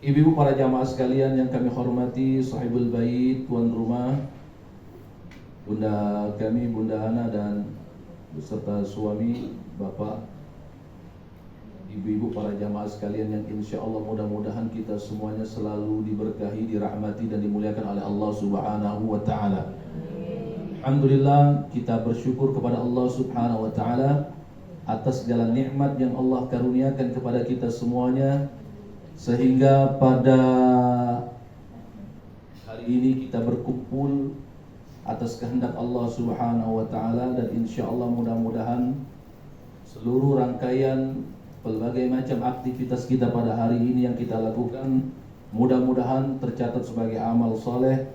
Ibu-ibu para jamaah sekalian yang kami hormati, sahibul bait, tuan rumah, bunda kami, Bunda Hana dan beserta suami, bapak, ibu-ibu para jamaah sekalian yang insya Allah mudah-mudahan kita semuanya selalu diberkahi, dirahmati dan dimuliakan oleh Allah Subhanahu wa Ta'ala. Alhamdulillah, kita bersyukur kepada Allah Subhanahu wa Ta'ala atas segala nikmat yang Allah karuniakan kepada kita semuanya, sehingga pada hari ini kita berkumpul atas kehendak Allah Subhanahu wa Ta'ala, dan insya Allah mudah-mudahan seluruh rangkaian berbagai macam aktivitas kita pada hari ini yang kita lakukan mudah-mudahan tercatat sebagai amal soleh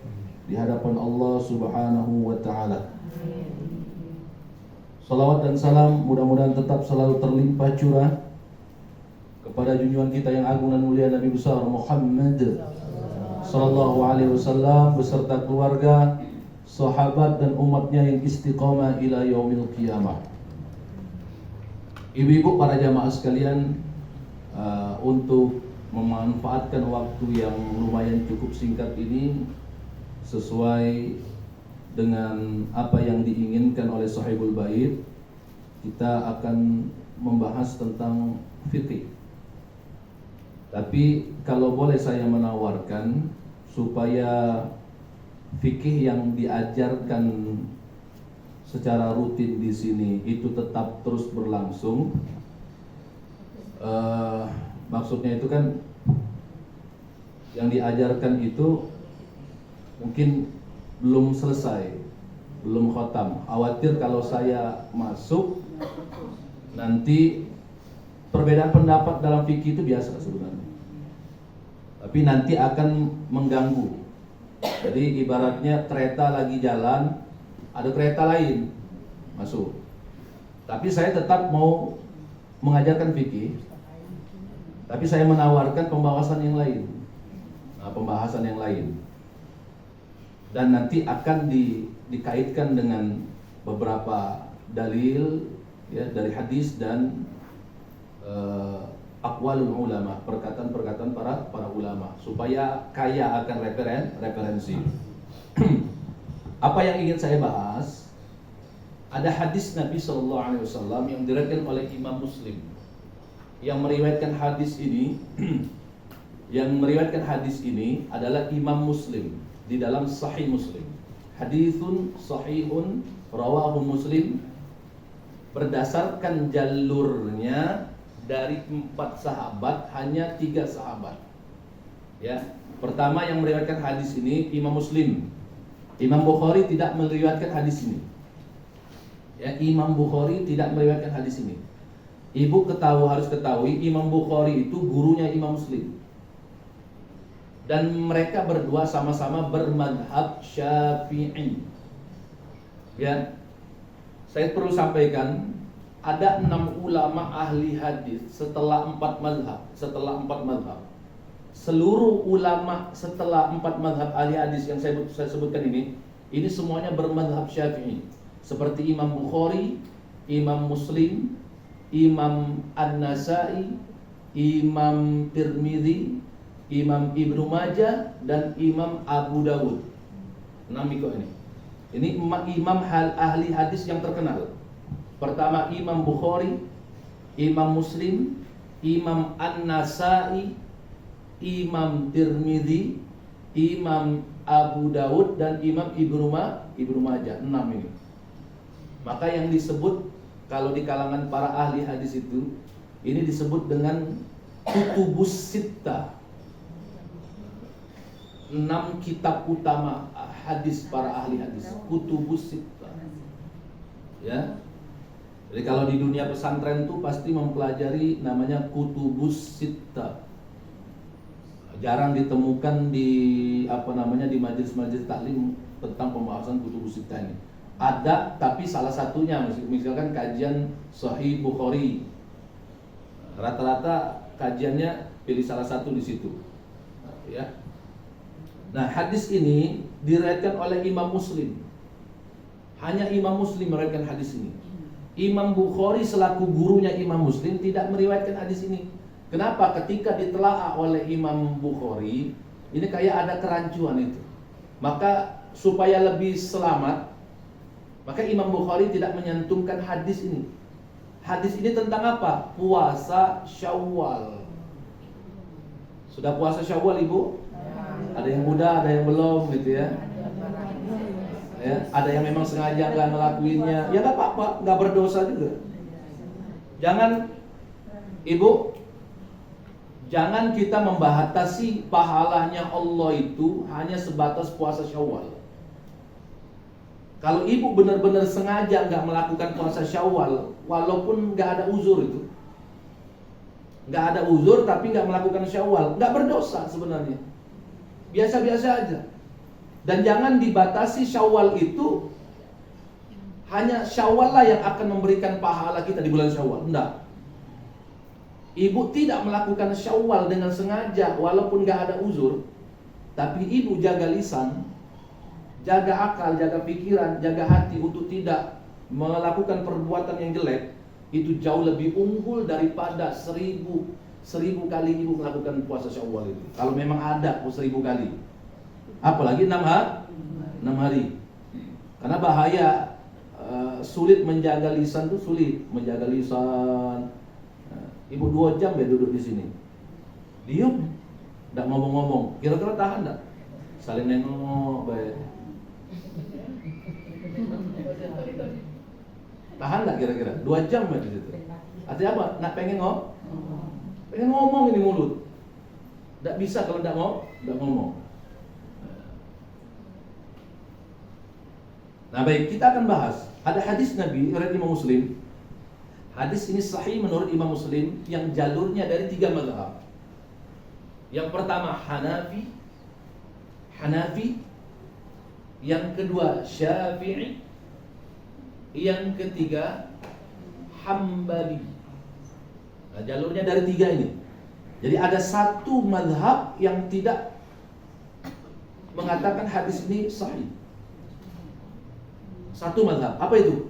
di hadapan Allah Subhanahu wa Ta'ala. Salawat dan salam mudah-mudahan tetap selalu terlimpah curah kepada junjungan kita yang agung dan mulia, Nabi besar Muhammad sallallahu alaihi wasallam beserta keluarga, sahabat dan umatnya yang istiqamah ila yaumil qiyamah. Ibu-ibu para jamaah sekalian, untuk memanfaatkan waktu yang lumayan cukup singkat ini sesuai dengan apa yang diinginkan oleh sahibul bait, kita akan membahas tentang fikih. Tapi kalau boleh saya menawarkan supaya fikih yang diajarkan secara rutin di sini itu tetap terus berlangsung. Maksudnya itu kan yang diajarkan itu mungkin belum selesai, belum khatam. Khawatir kalau saya masuk nanti perbedaan pendapat dalam fikih itu biasa sebenarnya, tapi nanti akan mengganggu. Jadi ibaratnya kereta lagi jalan, ada kereta lain masuk, tapi saya tetap mau mengajarkan fikih, tapi saya menawarkan pembahasan yang lain, pembahasan yang lain, dan nanti akan dikaitkan dengan beberapa dalil ya, dari hadis dan aqwalul ulama, perkataan-perkataan para ulama, supaya kaya akan referensi. Apa yang ingin saya bahas, ada hadis Nabi SAW yang diriwayatkan oleh Imam Muslim. Yang meriwayatkan hadis ini adalah Imam Muslim di dalam Sahih Muslim. Haditsun sahihun rawahu Muslim, berdasarkan jalurnya dari 4 sahabat hanya 3 sahabat. Ya, pertama yang meriwayatkan hadis ini Imam Muslim. Imam Bukhari tidak meriwayatkan hadis ini. Ya, Imam Bukhari tidak meriwayatkan hadis ini. Ibu harus ketahui Imam Bukhari itu gurunya Imam Muslim. Dan mereka berdua sama-sama bermadhab Syafi'i. Ya, saya perlu sampaikan ada 6 ulama ahli hadis setelah 4 madhab. Seluruh ulama setelah 4 madhab ahli hadis yang saya sebutkan ini semuanya bermadhab Syafi'i. Seperti Imam Bukhari, Imam Muslim, Imam An-Nasai, Imam Tirmidzi, Imam Ibnu Majah, dan Imam Abu Dawud. 6 ini. Ini imam ahli hadis yang terkenal. Pertama Imam Bukhari, Imam Muslim, Imam An-Nasai, Imam Tirmidzi, Imam Abu Dawud, dan Imam Ibnu Majah. 6 ini. Maka yang disebut kalau di kalangan para ahli hadis itu, ini disebut dengan kutubus sittah. 6 kitab utama hadis para ahli hadis, kutubus sittah. Ya. Jadi kalau di dunia pesantren itu pasti mempelajari namanya kutubus sittah. Jarang ditemukan di di majelis-majelis taklim tentang pembahasan kutubus sittah ini. Ada, tapi salah satunya misalkan kajian Sahih Bukhari. Rata-rata kajiannya pilih salah satu di situ. Ya. Nah, hadis ini diriwayatkan oleh Imam Muslim. Hanya Imam Muslim meriwayatkan hadis ini. Imam Bukhari selaku gurunya Imam Muslim tidak meriwayatkan hadis ini. Kenapa? Ketika ditelaah oleh Imam Bukhari, ini kayak ada kerancuan itu. Maka supaya lebih selamat, maka Imam Bukhari tidak menyantumkan hadis ini. Hadis ini tentang apa? Puasa Syawal. Sudah puasa Syawal, Ibu? Ada yang muda, ada yang belum gitu ya. Ya, ada yang memang sengaja nggak ngelakuinnya. Ya nggak apa-apa, nggak berdosa juga. Jangan, Ibu, jangan kita membatasi pahalanya Allah itu hanya sebatas puasa Syawal. Kalau ibu benar-benar sengaja nggak melakukan puasa Syawal, walaupun nggak ada uzur itu, nggak ada uzur tapi nggak melakukan Syawal, nggak berdosa sebenarnya, biasa-biasa aja. Dan jangan dibatasi Syawal itu hanya Syawal lah yang akan memberikan pahala kita di bulan Syawal. Enggak. Ibu tidak melakukan Syawal dengan sengaja walaupun nggak ada uzur, tapi ibu jaga lisan, jaga akal, jaga pikiran, jaga hati untuk tidak melakukan perbuatan yang jelek, itu jauh lebih unggul daripada 1000 kali ibu melakukan puasa Syawal itu. Kalau memang ada 1000 kali, apalagi 6 hari. Karena bahaya, sulit menjaga lisan tuh, sulit menjaga lisan. Ibu 2 jam ya duduk di sini, diam, tidak ngomong-ngomong. Kira-kira tahan tidak? Saling nengok, baik. Tahan nggak kira-kira? 2 jam ya di situ. Artinya apa? Nak pengen ngomong ini mulut. Tidak bisa kalau tidak ngomong. Nah baik, kita akan bahas. Ada hadis Nabi riwayat Imam Muslim. Hadis ini sahih menurut Imam Muslim yang jalurnya dari 3 mazhab. Yang pertama Hanafi, yang kedua Syafi'i, yang ketiga Hambali. Nah, jalurnya dari 3 ini. Jadi ada satu mazhab yang tidak mengatakan hadis ini sahih. Satu mazhab. Apa itu?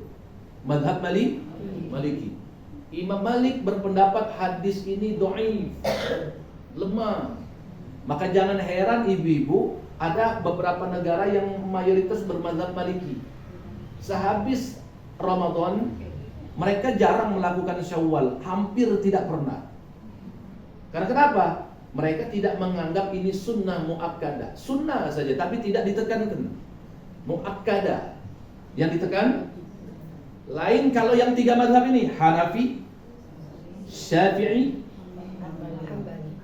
Mazhab Maliki. Imam Malik berpendapat hadis ini dhaif, lemah. Maka jangan heran ibu-ibu, ada beberapa negara yang mayoritas bermazhab Maliki. Sehabis Ramadan, mereka jarang melakukan Syawal, hampir tidak pernah. Karena kenapa? Mereka tidak menganggap ini sunnah muakkadah. Sunnah saja, tapi tidak ditekankan. Muakkadah. Yang ditekan lain. Kalau yang 3 mazhab ini, Hanafi, Syafi'i,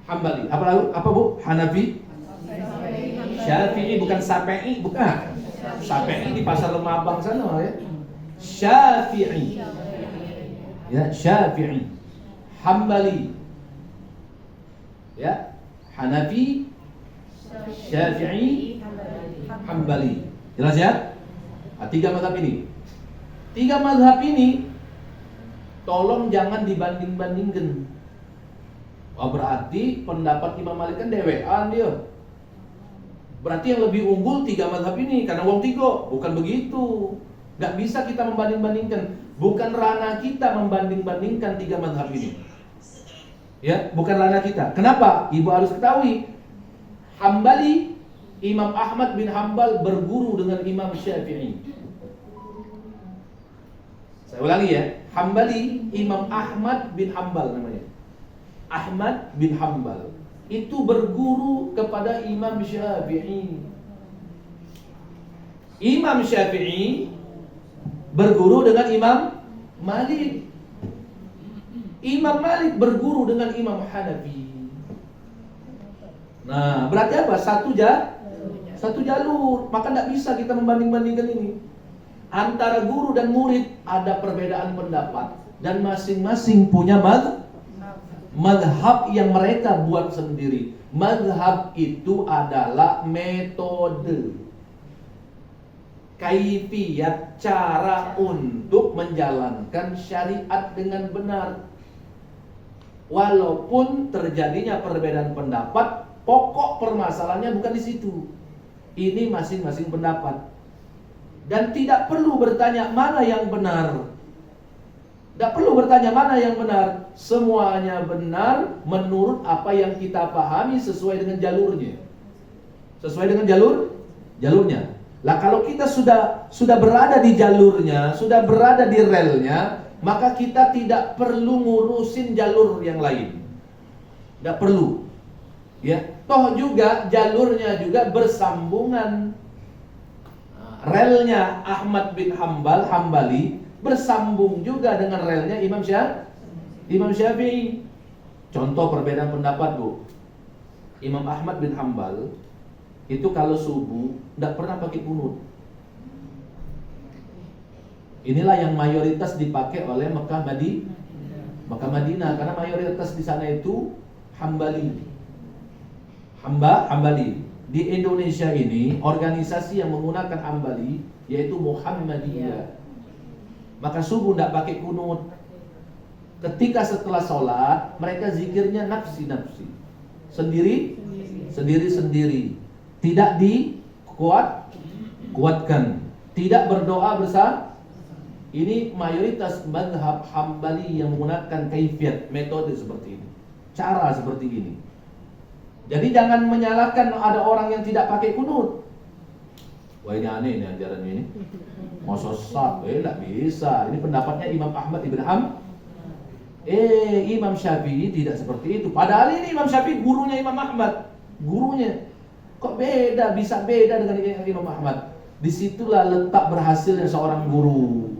Hambali. Apa Bu? Hanafi, Syafi'i, bukan Sape'i, bukan. Sape'i di pasar Lemah Abang sana ya. Syafi'i. Ya, Syafi'i. Hambali. Ya, Hanafi, Syafi'i, Hambali. Jelas ya? Nah, 3 mazhab ini. 3 mazhab ini tolong jangan dibanding-bandingkan. Oh, berarti pendapat Imam Malik kan dewean dia. Berarti yang lebih unggul 3 mazhab ini karena wong 3. Bukan begitu. Gak bisa kita membanding-bandingkan. Bukan ranah kita membanding-bandingkan 3 mazhab ini. Ya, bukan ranah kita. Kenapa? Ibu harus ketahui, Hambali, Imam Ahmad bin Hambal berguru dengan Imam Syafi'i. Saya ulangi ya, Hambali, Imam Ahmad bin Hambal namanya. Ahmad bin Hambal itu berguru kepada Imam Syafi'i. Imam Syafi'i berguru dengan Imam Malik. Imam Malik berguru dengan Imam Hanafi. Nah, berarti apa? Satu jalur. Maka tidak bisa kita membanding-bandingkan ini. Antara guru dan murid ada perbedaan pendapat, dan masing-masing punya mazhab yang mereka buat sendiri. Mazhab itu adalah metode, kaifiyat, cara untuk menjalankan syariat dengan benar. Walaupun terjadinya perbedaan pendapat, pokok permasalahannya bukan di situ. Ini masing-masing pendapat. Dan tidak perlu bertanya mana yang benar. Tidak perlu bertanya mana yang benar. Semuanya benar menurut apa yang kita pahami sesuai dengan jalurnya. Sesuai dengan jalurnya. Lah kalau kita sudah berada di jalurnya, sudah berada di relnya, maka kita tidak perlu ngurusin jalur yang lain. Tidak perlu. Ya, toh juga jalurnya juga bersambungan. Relnya Ahmad bin Hambali bersambung juga dengan relnya Imam Syafi'i. Contoh perbedaan pendapat, Bu. Imam Ahmad bin Hambal itu kalau subuh tidak pernah pakai kunut. Inilah yang mayoritas dipakai oleh Mekah Madinah, karena mayoritas di sana itu Hambali. Di Indonesia ini organisasi yang menggunakan Hambali yaitu Muhammadiyah. Maka subuh tidak pakai kunut. Ketika setelah sholat mereka zikirnya nafsi-nafsi, sendiri-sendiri, tidak dikuatkan, tidak berdoa bersama. Ini mayoritas mazhab Hambali yang menggunakan kaifiyat, metode seperti ini, cara seperti ini. Jadi jangan menyalahkan ada orang yang tidak pakai kunut. Wah, ini aneh ini ajaran ini. Mau sesat, tidak bisa. Ini pendapatnya Imam Ahmad ibn Imam Syafi'i tidak seperti itu. Padahal ini Imam Syafi'i gurunya Imam Ahmad. Gurunya. Kok beda, bisa beda dengan Imam Ahmad. Disitulah letak berhasilnya seorang guru.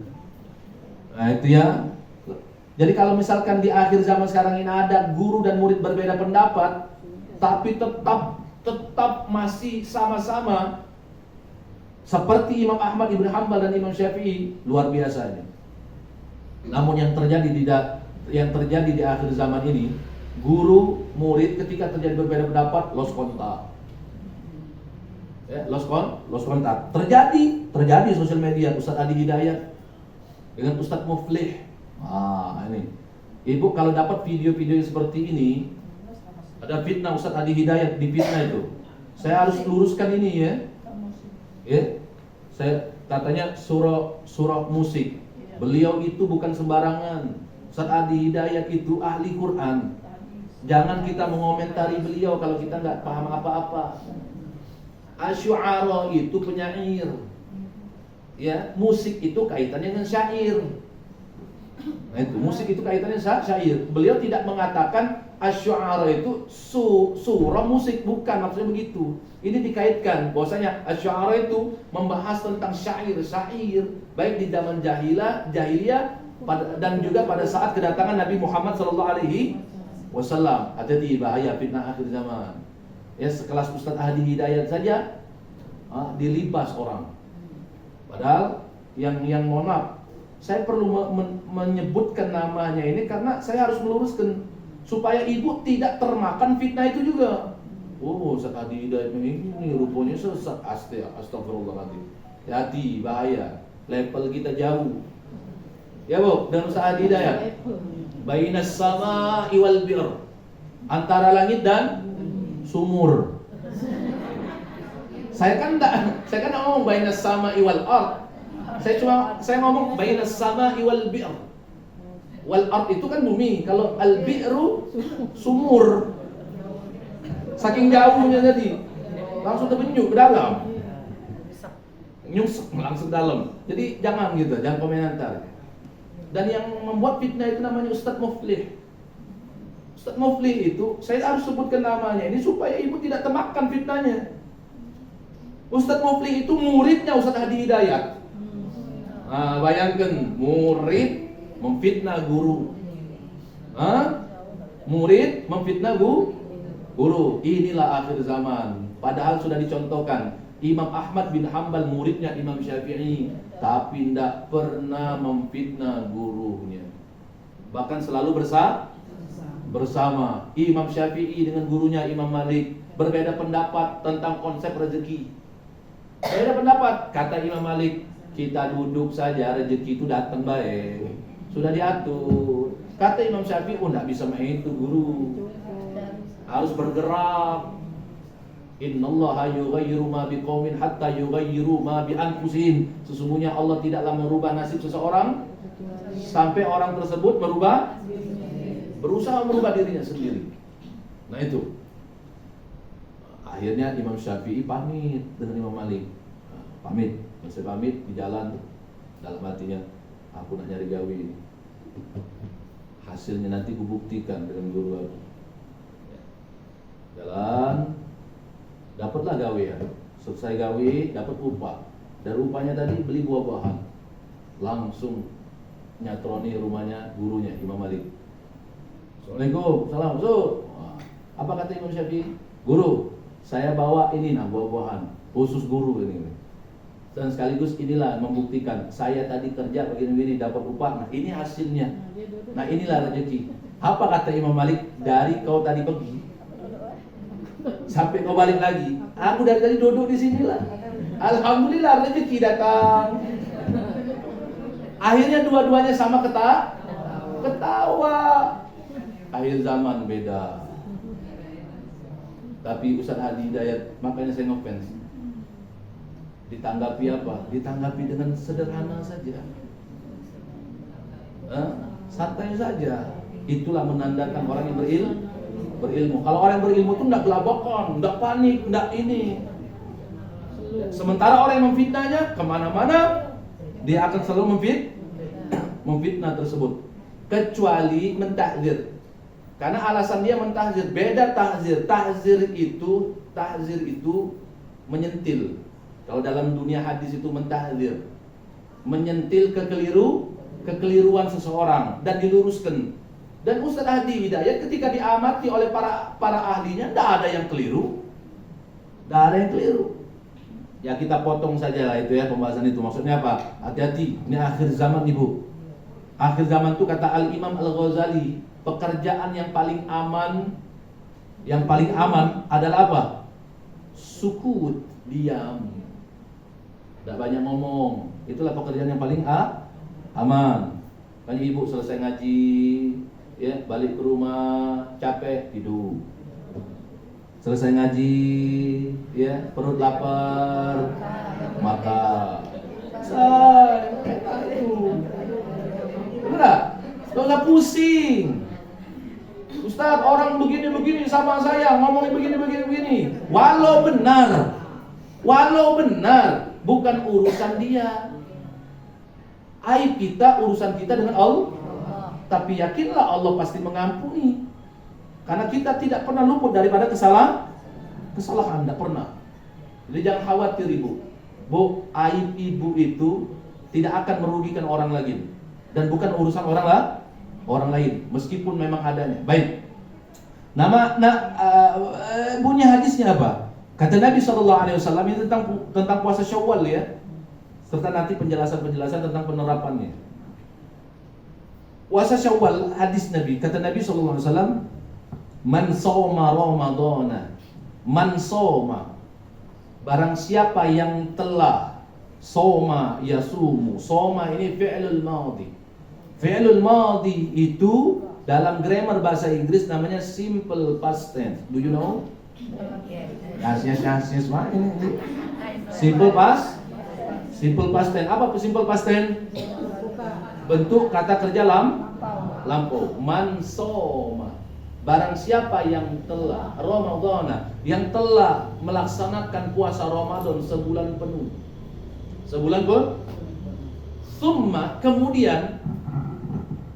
Nah itu ya. Jadi kalau misalkan di akhir zaman sekarang ini ada guru dan murid berbeda pendapat, tapi tetap masih sama-sama seperti Imam Ahmad ibn Hanbal dan Imam Syafi'i, luar biasa ini. Namun yang terjadi di akhir zaman ini, guru murid ketika terjadi berbeda pendapat lost kontak. Lost kontak. Terjadi sosial media. Ustaz Adi Hidayat dengan Ustaz Muflih. Ini. Ibu kalau dapat video-video seperti ini, ada fitnah Ustaz Adi Hidayat di fitnah itu, saya harus luruskan ini ya. Saya katanya surah musik. Beliau itu bukan sembarangan. Ustaz Adi Hidayat itu ahli Quran. Jangan kita mengomentari beliau kalau kita nggak paham apa-apa. Asy'ara itu penyair. Ya, musik itu kaitannya dengan syair. Nah itu, musik itu kaitannya syair. Beliau tidak mengatakan asy'ara itu surah musik, bukan maksudnya begitu. Ini dikaitkan bahwasanya asy'ara itu membahas tentang syair baik di zaman jahiliyah dan juga pada saat kedatangan Nabi Muhammad SAW. Hati-hati, bahaya fitnah akhir zaman. Ya, sekelas Ustaz Adi Hidayat saja dilibas orang. Padahal yang mohon maaf, saya perlu menyebutkan namanya ini karena saya harus meluruskan supaya ibu tidak termakan fitnah itu juga. Oh, Ustaz Adi Hidayat ini rupanya sesat. Astagfirullahaladzim. Hati, bahaya. Level kita jauh. Ya Bu, dan Ustaz Adi Hidayat, bainas sama'i wal bir, antara langit dan sumur. Saya kan ngomong bainas sama'i wal ard. Saya ngomong bainas sama'i wal bir. Wal ard itu kan bumi, kalau al bi'ru sumur. Saking jauhnya tadi, langsung terbenjuk ke dalam, nyungsep langsung dalam. Jadi jangan gitu, jangan komentar. Dan yang membuat fitnah itu namanya Ustaz Muflih. Ustaz Muflih itu saya harus sebutkan namanya ini supaya ibu tidak termakan fitnahnya. Ustaz Muflih itu muridnya Ustaz Adi Hidayat. Bayangkan murid memfitnah guru. Murid memfitnah guru. Inilah akhir zaman. Padahal sudah dicontohkan Imam Ahmad bin Hanbal muridnya Imam Syafi'i, tapi tidak pernah memfitnah gurunya. Bahkan selalu bersama. Imam Syafi'i dengan gurunya Imam Malik berbeda pendapat tentang konsep rezeki. Berbeda pendapat. Kata Imam Malik, kita duduk saja, rezeki itu datang baik, sudah diatur. Kata Imam Syafi'i, tidak bisa main itu guru, harus bergerak. Innallaha yughayyiru ma biqaumin hatta yughayyiru ma bi anfusihim. Sesungguhnya Allah tidaklah merubah nasib seseorang Sampai orang tersebut berusaha merubah dirinya sendiri. Nah itu. Akhirnya Imam Syafi'i pamit dengan Imam Malik. Masih pamit di jalan, dalam hatinya, aku nak nyari gawe ini. Hasilnya nanti kubuktikan dengan guru aku. Jalan, dapatlah gawean. Selesai gawe, dapat upah. Dari upahnya tadi beli buah-buahan. Langsung nyatroni rumahnya gurunya Imam Malik. Assalamualaikum, salam. Apa kata Imam Syafi'i? Guru, saya bawa ini buah-buahan khusus guru ini. Dan sekaligus inilah membuktikan saya tadi kerja begini-begini dapat upah. Nah ini hasilnya. Nah inilah rezeki. Apa kata Imam Malik? Dari kau tadi pergi sampai kau balik lagi, aku dari tadi duduk di sinilah. Alhamdulillah rezeki datang. Akhirnya dua-duanya sama ketawa. Akhir zaman beda. Tapi Ustaz Hadi Hidayat, makanya saya ngefans. Ditanggapi apa? Ditanggapi dengan sederhana saja. Santai saja. Itulah menandakan orang yang berilmu. Kalau orang yang berilmu itu enggak gelabokon, enggak panik, enggak ini. Sementara orang yang memfitnahnya kemana-mana, dia akan selalu memfitnah tersebut. Kecuali mentahzir. Karena alasan dia mentahzir. Beda tahzir. Tahzir itu menyentil. Kalau dalam dunia hadis itu mentahzir, menyentil kekeliruan seseorang dan diluruskan. Dan Ustaz Hadi Hidayat ketika diamati oleh para ahlinya, tidak ada yang keliru. Ya kita potong saja lah itu ya pembahasan itu. Maksudnya apa? Hati-hati, ini akhir zaman ibu. Akhir zaman itu kata Al-Imam Al-Ghazali, pekerjaan yang paling aman adalah apa? Sukut, diam. Tidak banyak ngomong. Itulah pekerjaan yang paling aman. Kan ibu selesai ngaji, ya balik ke rumah capek tidur. Selesai ngaji, ya perut lapar, makan. Benar? Tidak usah pusing. Ustaz, orang begini sama saya, ngomongin begini. Walau benar, bukan urusan dia. Aib kita, urusan kita dengan Allah. Tapi yakinlah Allah pasti mengampuni. Karena kita tidak pernah luput daripada kesalahan, tidak pernah. Jadi jangan khawatir ibu. Bu, aib ibu itu tidak akan merugikan orang lain dan bukan urusan orang lain, meskipun memang adanya. Baik. Bunyi hadisnya apa? Kata Nabi SAW ini tentang puasa Syawal ya, serta nanti penjelasan tentang penerapannya. Puasa Syawal, hadis Nabi, kata Nabi SAW, man sawma Ramadana, man sawma, barang siapa yang telah sawma yasumu. Sawma ini fi'lul madhi. Fi'lul madhi itu dalam grammar bahasa Inggris namanya simple past tense. Do you know? Yes, ini. Simple past tense. Apa simple past tense? Bentuk kata kerja lampau. Man soma. Barang siapa yang telah Ramadana, yang telah melaksanakan puasa Ramadan sebulan penuh. Sebulan pun. Summa, kemudian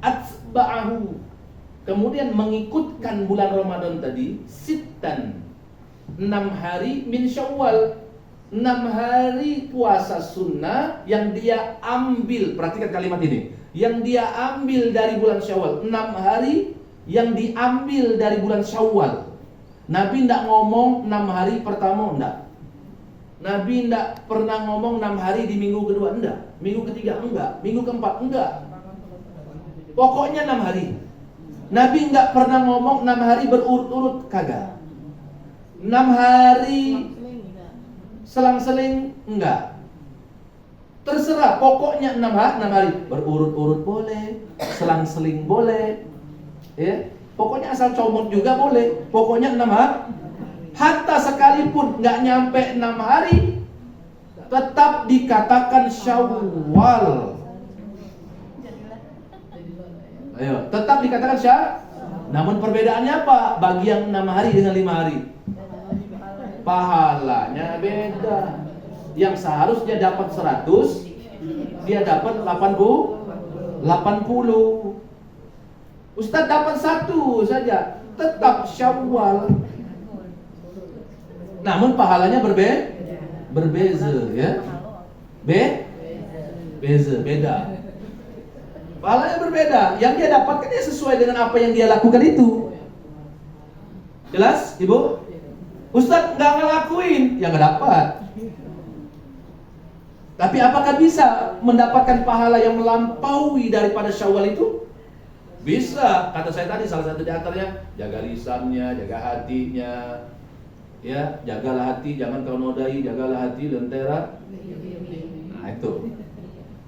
atba'ahu, kemudian mengikutkan bulan Ramadan tadi sittan, 6 hari min Syawal, 6 hari puasa sunnah yang dia ambil. Perhatikan kalimat ini, yang dia ambil dari bulan Syawal, 6 hari yang diambil dari bulan Syawal. Nabi tidak ngomong 6 hari pertama, enggak. Nabi tidak pernah ngomong 6 hari di minggu kedua, enggak. Minggu ketiga, enggak. Minggu keempat, enggak. Pokoknya 6 hari. Nabi enggak pernah ngomong 6 hari berurut-urut, kagak. 6 hari selang-seling, enggak. Terserah, pokoknya 6 hari berurut-urut boleh, selang-seling boleh, ya. Pokoknya asal comot juga boleh. Pokoknya 6 hari. Hatta sekalipun enggak nyampe 6 hari, tetap dikatakan Syawal. Ayo, tetap dikatakan namun perbedaannya apa? Bagi yang 6 hari dengan 5 hari, pahalanya beda. Yang seharusnya dapat 100, dia dapat 80. Ustaz dapat 1 saja, tetap Syawal. Namun pahalanya berbeza, ya. Beda. Pahalanya berbeda. Yang dia dapatkan dia sesuai dengan apa yang dia lakukan itu. Jelas, Ibu? Ustaz nggak ngelakuin, ya nggak dapat. Tapi apakah bisa mendapatkan pahala yang melampaui daripada Syawal itu? Bisa. Kata saya tadi, salah satu di antaranya jaga lisannya, jaga hatinya. Ya, jagalah hati, jangan kau nodai, jagalah hati lentera. Nah, itu.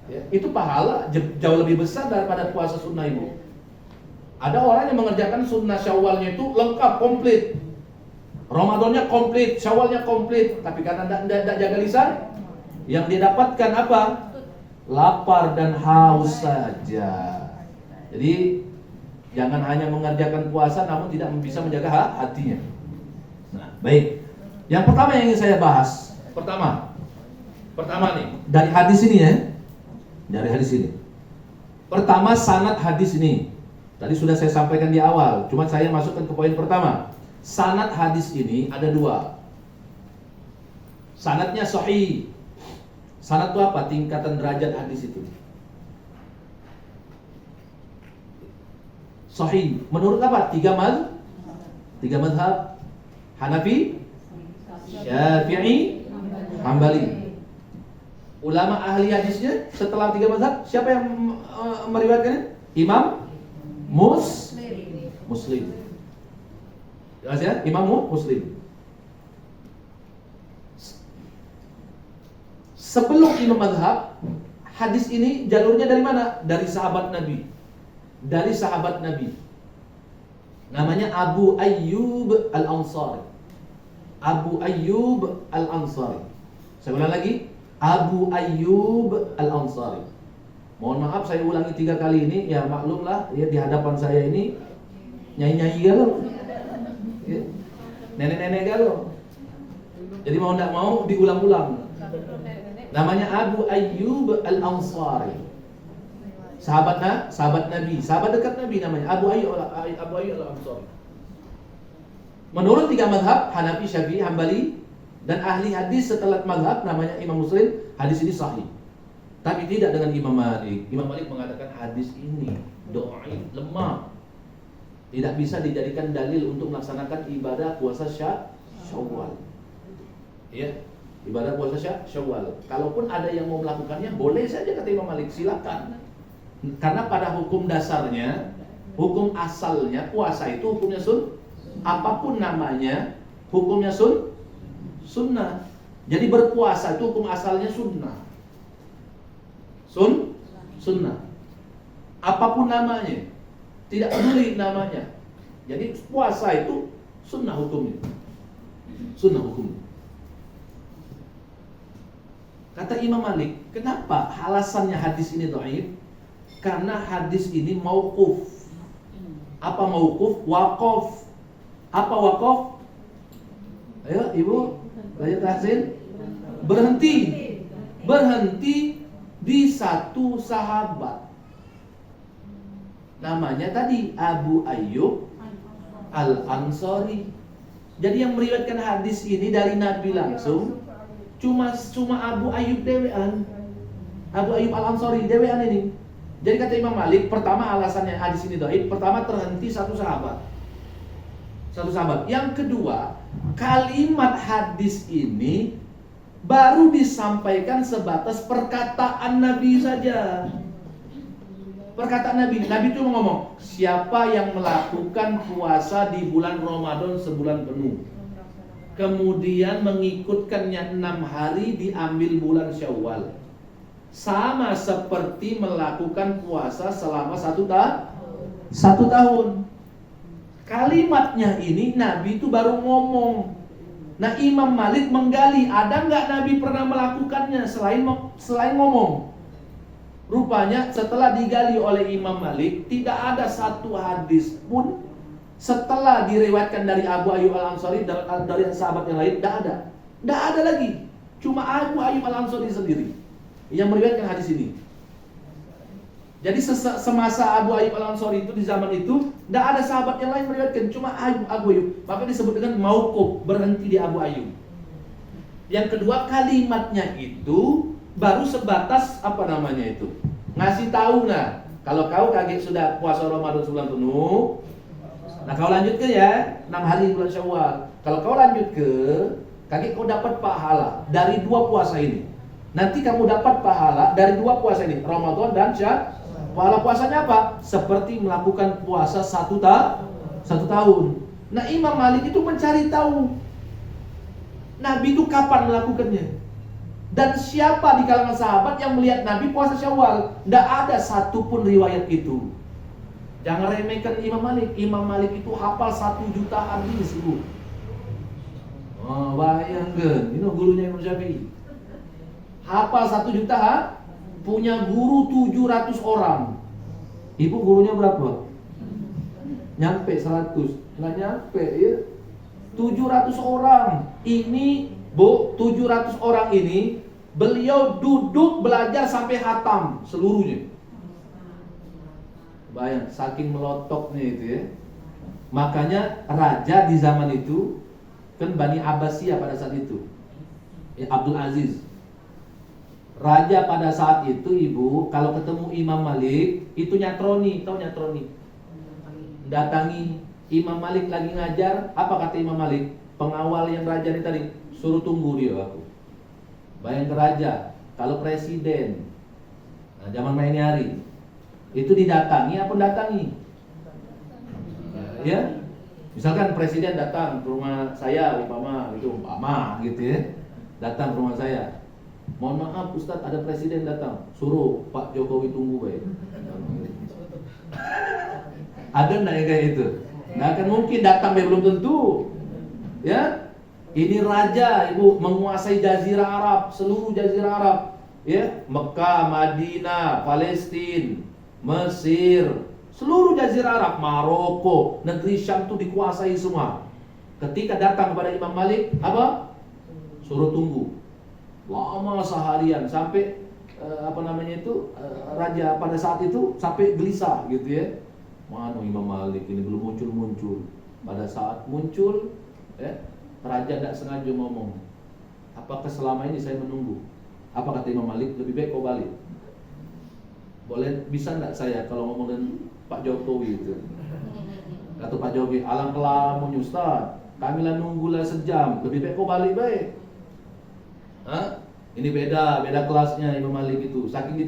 Ya, itu pahala jauh lebih besar daripada puasa sunnah, Ibu. Ada orang yang mengerjakan sunnah Syawalnya itu lengkap, komplit. Ramadannya komplit, Syawalnya komplit, tapi karena tidak jaga lisan, yang dia dapatkan apa? Lapar dan haus saja. Jadi jangan hanya mengerjakan puasa namun tidak bisa menjaga hatinya. Nah, baik. Yang pertama yang ingin saya bahas, pertama nih dari hadis ini ya. Dari hadis ini. Pertama, sanad hadis ini. Tadi sudah saya sampaikan di awal, cuma saya masukkan ke poin pertama. Sanad hadis ini ada 2. Sanadnya sahih. Sanad itu apa? Tingkatan derajat hadis itu. Sahih. Menurut apa? 3 mazhab. Hanafi, Syafi'i, Hambali. Ulama ahli hadisnya setelah 3 mazhab, siapa yang meriwayatkannya? Imam Muslim. Jelas ya? Imam Muslim. Sebelum imam mazhab, hadis ini jalurnya dari mana? Dari sahabat Nabi. Namanya Abu Ayyub Al-Ansari. Saya ulang lagi, Abu Ayyub Al-Ansari. Mohon maaf saya ulangi 3 kali ini, ya maklumlah ya, di hadapan saya ini nyanyi-nyanyi galau, ya, nenek-nenek galau. Jadi mau tidak mau diulang-ulang. Namanya Abu Ayyub Al-Ansari. Sahabat Nabi, sahabat dekat Nabi namanya Abu Ayyub Al-Ansari. Menurut 3 mazhab, Hanafi, Syafi'i, Hambali, dan ahli hadis setelah mazhab namanya Imam Muslim, hadis ini sahih. Tapi tidak dengan Imam Malik. Imam Malik mengatakan hadis ini dhaif, lemah. Tidak bisa dijadikan dalil untuk melaksanakan ibadah puasa Syawal. Ya, ibadah puasa Syawal. Kalaupun ada yang mau melakukannya, boleh saja kata Imam Malik, silakan. Karena pada hukum dasarnya, hukum asalnya puasa itu hukumnya apapun namanya, hukumnya sunnah. Jadi berpuasa itu hukum asalnya sunnah. Sunnah. Apapun namanya, tidak peduli namanya. Jadi puasa itu sunnah hukumnya. Kata Imam Malik, kenapa alasannya hadis ini dhaif? Karena hadis ini mauquf. Apa mauquf? Waqaf. Apa waqaf? Ayo Ibu, Raja Tahsin. Berhenti di satu sahabat. Namanya tadi Abu Ayyub Al-Ansari. Jadi yang meriwayatkan hadis ini dari Nabi langsung cuma Abu Ayyub dewean. Abu Ayyub Al-Ansari dewean ini. Jadi kata Imam Malik, pertama alasannya hadis ini dhaif, pertama terhenti satu sahabat. Yang kedua, kalimat hadis ini baru disampaikan sebatas perkataan Nabi saja. Perkataan Nabi itu ngomong, siapa yang melakukan puasa di bulan Ramadan sebulan penuh, kemudian mengikutkannya 6 hari diambil bulan Syawal, sama seperti melakukan puasa selama 1 tahun. Kalimatnya ini Nabi itu baru ngomong. Nah, Imam Malik menggali, ada nggak Nabi pernah melakukannya selain ngomong? Rupanya setelah digali oleh Imam Malik, tidak ada satu hadis pun setelah diriwayatkan dari Abu Ayyub Al-Ansari dari sahabat yang lain, tidak ada. Tidak ada lagi. Cuma Abu Ayyub Al-Ansari sendiri yang meriwayatkan hadis ini. Jadi semasa Abu Ayyub Al-Ansari itu, di zaman itu, tidak ada sahabat yang lain meriwayatkan, cuma Abu Ayyub. Maka disebut dengan mauquf, berhenti di Abu Ayyub. Yang kedua, kalimatnya itu baru sebatas ngasih tahu. Nah, kalau kau kaget sudah puasa Ramadan sebulan penuh, nah kau lanjut ke 6 hari bulan Syawal. Kalau kau lanjut ke kaget, kau dapat pahala dari 2 puasa ini. Nanti kamu dapat pahala dari 2 puasa ini, Ramadan dan Syawal. Pahala puasanya apa? Seperti melakukan puasa 1 tahun. Nah, Imam Malik itu mencari tahu Nabi itu kapan melakukannya. Dan siapa di kalangan sahabat yang melihat Nabi puasa Syawal? Tidak ada satupun riwayat itu. Jangan remehkan Imam Malik. Imam Malik itu hafal 1 juta hadis, Ibu. Oh, bayangkan, ini gurunya Imam Syafi'i. Hafal 1 juta, punya guru 700 orang. Ibu gurunya berapa? Nyampe 100. Nggak nyampe ya. 700 orang. Ini Bu, 700 orang ini beliau duduk belajar sampai khatam seluruhnya. Bayang, saking melotoknya itu ya. Makanya raja di zaman itu kan Bani Abbasiyah pada saat itu, Abdul Aziz. Raja pada saat itu, Ibu, kalau ketemu Imam Malik itu nyatroni, tahu nyatroni? Datangi Imam Malik lagi ngajar, apa kata Imam Malik? Pengawal yang raja ini tadi, suruh tunggu dia aku. Bayang ke raja, kalau presiden, nah zaman main hari, itu didatangi apa datangi? Ya, misalkan presiden datang ke rumah saya, umpama gitu ya, datang ke rumah saya. Mohon maaf Ustadz, ada presiden datang, suruh Pak Jokowi tunggu baik. Ada enggak yang kayak itu? Nggak akan mungkin, datang belum tentu. Ya, ini raja, Ibu, menguasai jazirah Arab, seluruh jazirah Arab, ya, Mekah, Madinah, Palestina, Mesir, seluruh jazirah Arab, Maroko, negeri Syam itu dikuasai semua. Ketika datang kepada Imam Malik, apa? Suruh tunggu. Lama seharian sampai raja pada saat itu sampai gelisah gitu ya. Mana Imam Malik ini belum muncul-muncul. Pada saat muncul, ya, raja tidak sengaja ngomong, apakah selama ini saya menunggu? Apa kata Imam Malik? Lebih baik kau balik. Boleh, bisa enggak saya kalau ngomong dengan Pak Jokowi itu? Kata Pak Jokowi, alang kelamun Ustaz, kami lah nunggulah sejam, lebih baik kau balik baik. Hah? Ini beda kelasnya Imam Malik itu. Saking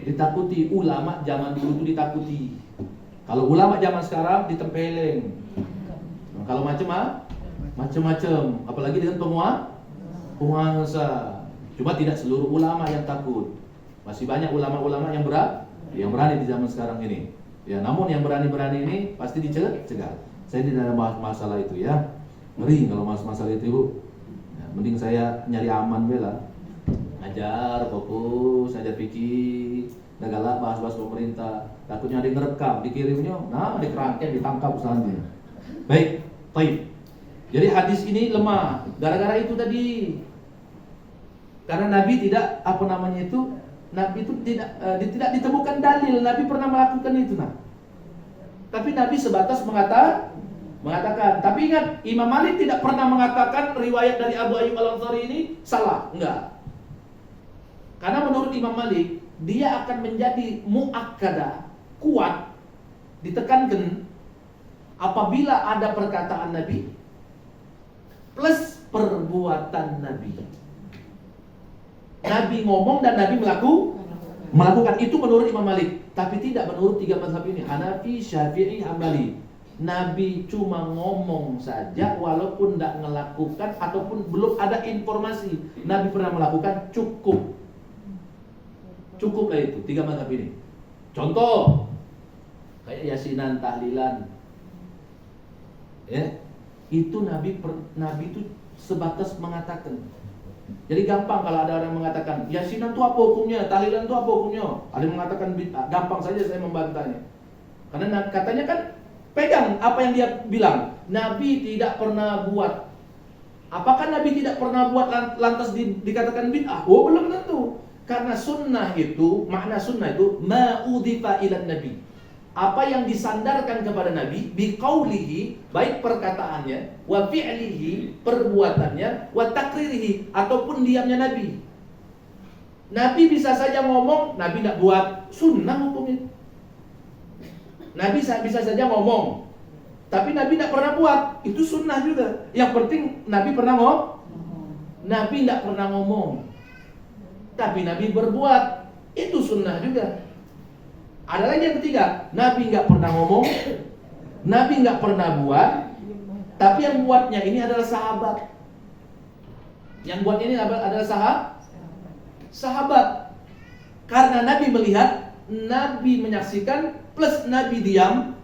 ditakuti ulama zaman dulu itu ditakuti. Kalau ulama zaman sekarang ditempeleng. Nah, kalau macam-macam, apalagi dengan penguasa. Cuma tidak seluruh ulama yang takut. Masih banyak ulama-ulama yang berani di zaman sekarang ini. Ya, namun yang berani-berani ini pasti dicegal. Saya tidak ada masalah itu ya. Ngeri kalau masalah itu, Ibu. Ya, mending saya nyari aman bela. Ngajar fokus, ngajar fikih, enggak galak bahas-bahas pemerintah. Takutnya ada yang ngerekam, dikirimnya, nah dikerangkeng, ditangkap misalnya. Baik, baik. Jadi hadis ini lemah gara-gara itu tadi. Karena Nabi tidak Nabi itu tidak ditemukan dalil Nabi pernah melakukan itu, nah. Tapi Nabi sebatas mengatakan. Tapi ingat, Imam Malik tidak pernah mengatakan riwayat dari Abu Ayyub Al-Ansari ini salah, enggak. Karena menurut Imam Malik, dia akan menjadi muakkadah, kuat, ditekankan apabila ada perkataan Nabi plus perbuatan Nabi. Nabi ngomong dan Nabi melakukan itu menurut Imam Malik, tapi tidak menurut 3 mazhab ini, Hanafi, Syafi'i, Hambali. Nabi cuma ngomong saja walaupun tidak melakukan ataupun belum ada informasi Nabi pernah melakukan, cukuplah itu 3 mazhab ini. Contoh kayak yasinan, tahlilan, ya, itu Nabi itu sebatas mengatakan. Jadi gampang kalau ada orang mengatakan yasinan itu apa hukumnya, tahlilan itu apa hukumnya. Ada yang mengatakan bid'ah, gampang saja saya membantahnya. Karena katanya kan pegang apa yang dia bilang. Nabi tidak pernah buat. Apakah Nabi tidak pernah buat lantas dikatakan bid'ah? Oh, belum tentu. Karena sunnah itu, makna sunnah itu ma'udhifa ilan nabi. Apa yang disandarkan kepada Nabi biqaulihi, baik perkataannya, wa fi'lihi, perbuatannya, wa takririhi, ataupun diamnya Nabi. Nabi bisa saja ngomong, Nabi tidak buat, sunnah hukumnya. Nabi bisa saja ngomong, tapi Nabi tidak pernah buat, itu sunnah juga. Yang penting Nabi pernah ngomong. Nabi tidak pernah ngomong, tapi Nabi berbuat, itu sunnah juga. Ada lagi yang ketiga, Nabi nggak pernah ngomong, Nabi nggak pernah buat, tapi yang buatnya ini adalah sahabat. Yang buat ini adalah sahabat. Karena Nabi melihat, Nabi menyaksikan, plus Nabi diam.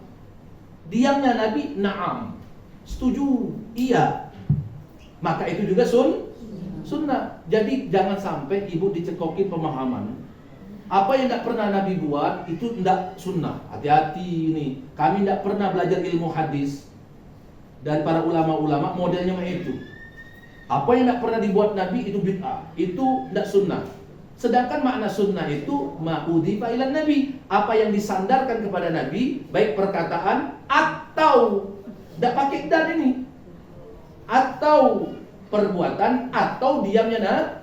Diamnya Nabi, na'am, setuju, iya. Maka itu juga sunnah. Jadi jangan sampai ibu dicekokin pemahaman. Apa yang tidak pernah Nabi buat itu tidak sunnah. Hati-hati ini. Kami tidak pernah belajar ilmu hadis dari para ulama-ulama modelnya itu. Apa yang tidak pernah dibuat Nabi itu bid'ah, itu tidak sunnah. Sedangkan makna sunnah itu ma'udhifa ilan nabi, apa yang disandarkan kepada Nabi, baik perkataan atau tidak pakai dan ini, atau perbuatan atau diamnya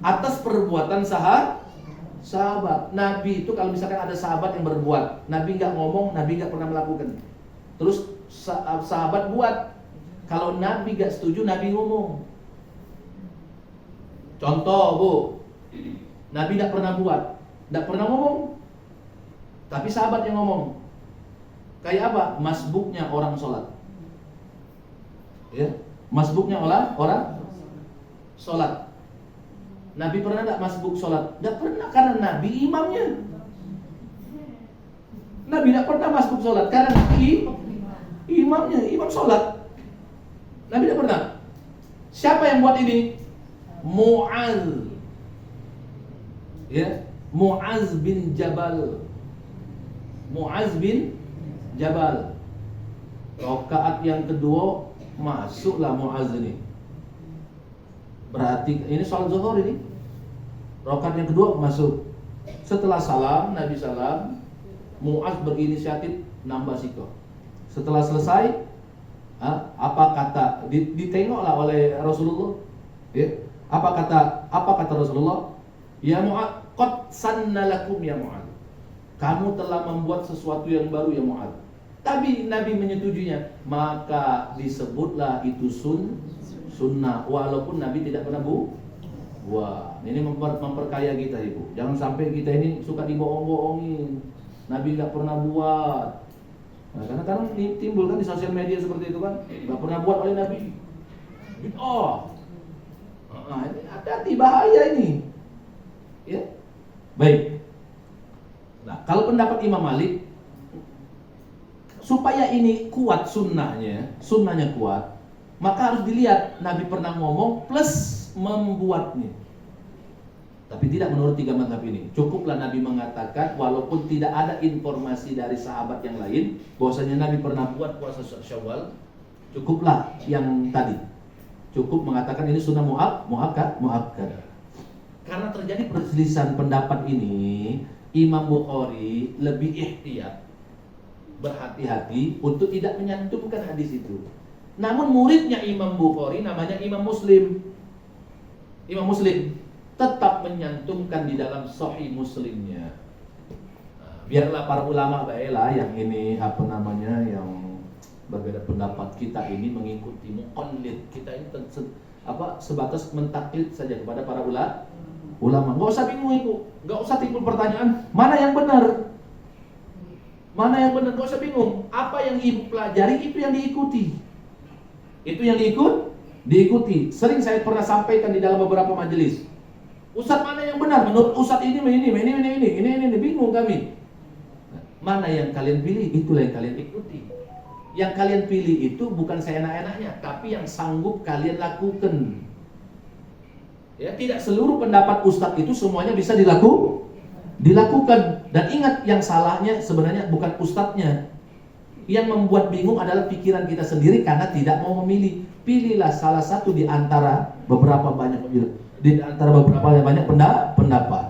atas perbuatan sahabat. Nabi itu kalau misalkan ada sahabat yang berbuat, Nabi nggak ngomong, Nabi nggak pernah melakukan. Terus sahabat buat, kalau Nabi nggak setuju, Nabi ngomong. Contoh bu, Nabi tidak pernah buat, tidak pernah ngomong, tapi sahabat yang ngomong. Kayak apa? Masbuknya orang sholat. Ya, masbuknya orang sholat. Nabi pernah tidak masbuk sholat? Tidak pernah, karena Nabi imamnya. Nabi tidak pernah masbuk sholat karena Nabi imamnya, imam sholat. Nabi tidak pernah. Siapa yang buat ini? Mu'az. Ya, Mu'az bin Jabal. Mu'az bin Jabal. Rakaat yang kedua masuklah Mu'az ini. Berarti ini sholat zuhur ini. Rakaat yang kedua masuk. Setelah salam, Nabi salam, Mu'az berinisiatif nambah sikoh. Setelah selesai, apa kata ditengoklah oleh Rasulullah. Ya, apa kata Rasulullah? Ya Mu'az, qad sanna lakum ya Mu'az. Kamu telah membuat sesuatu yang baru ya Mu'az. Tapi Nabi menyetujuinya, maka disebutlah itu sunnah, walaupun Nabi tidak pernah Wah, ini memperkaya kita ibu. Jangan sampai kita ini suka dibohong-bohongin. Nabi nggak pernah buat. Nah, karena kadang timbul kan di sosial media seperti itu kan, nggak pernah buat oleh Nabi. Ini hati-hati, bahaya ini. Ya, baik. Nah, kalau pendapat Imam Malik, supaya ini kuat sunnahnya kuat, maka harus dilihat Nabi pernah ngomong plus membuatnya. Tapi tidak menurut tiga mazhab ini. Cukuplah Nabi mengatakan, walaupun tidak ada informasi dari sahabat yang lain bahwasanya Nabi pernah buat puasa Syawal, cukuplah yang tadi. Cukup mengatakan ini sunnah muakkad. Karena terjadi perselisihan pendapat ini, Imam Bukhari lebih ihtiyat, berhati-hati untuk tidak menyantumkan hadis itu. Namun muridnya Imam Bukhari namanya Imam Muslim tetap menyantumkan di dalam Sahih Muslimnya. Biarlah para ulama baiklah yang ini yang berbeda pendapat, kita ini mengikuti muqallid, kita ini sebatas mentaklid saja kepada para ulama. Enggak usah bingung ibu, enggak usah timbul pertanyaan mana yang benar. Enggak usah bingung. Apa yang ibu pelajari itu yang diikuti. Itu yang diikuti. Sering saya pernah sampaikan di dalam beberapa majelis. Ustadz mana yang benar? Menurut Ustadz ini, bingung kami. Mana yang kalian pilih, itulah yang kalian ikuti. Yang kalian pilih itu bukan seenak-enaknya, tapi yang sanggup kalian lakukan. Ya, tidak seluruh pendapat ustadz itu semuanya bisa dilakukan. Dan ingat, yang salahnya sebenarnya bukan ustadznya. Yang membuat bingung adalah pikiran kita sendiri karena tidak mau memilih. Pilihlah salah satu di antara beberapa banyak pendapat.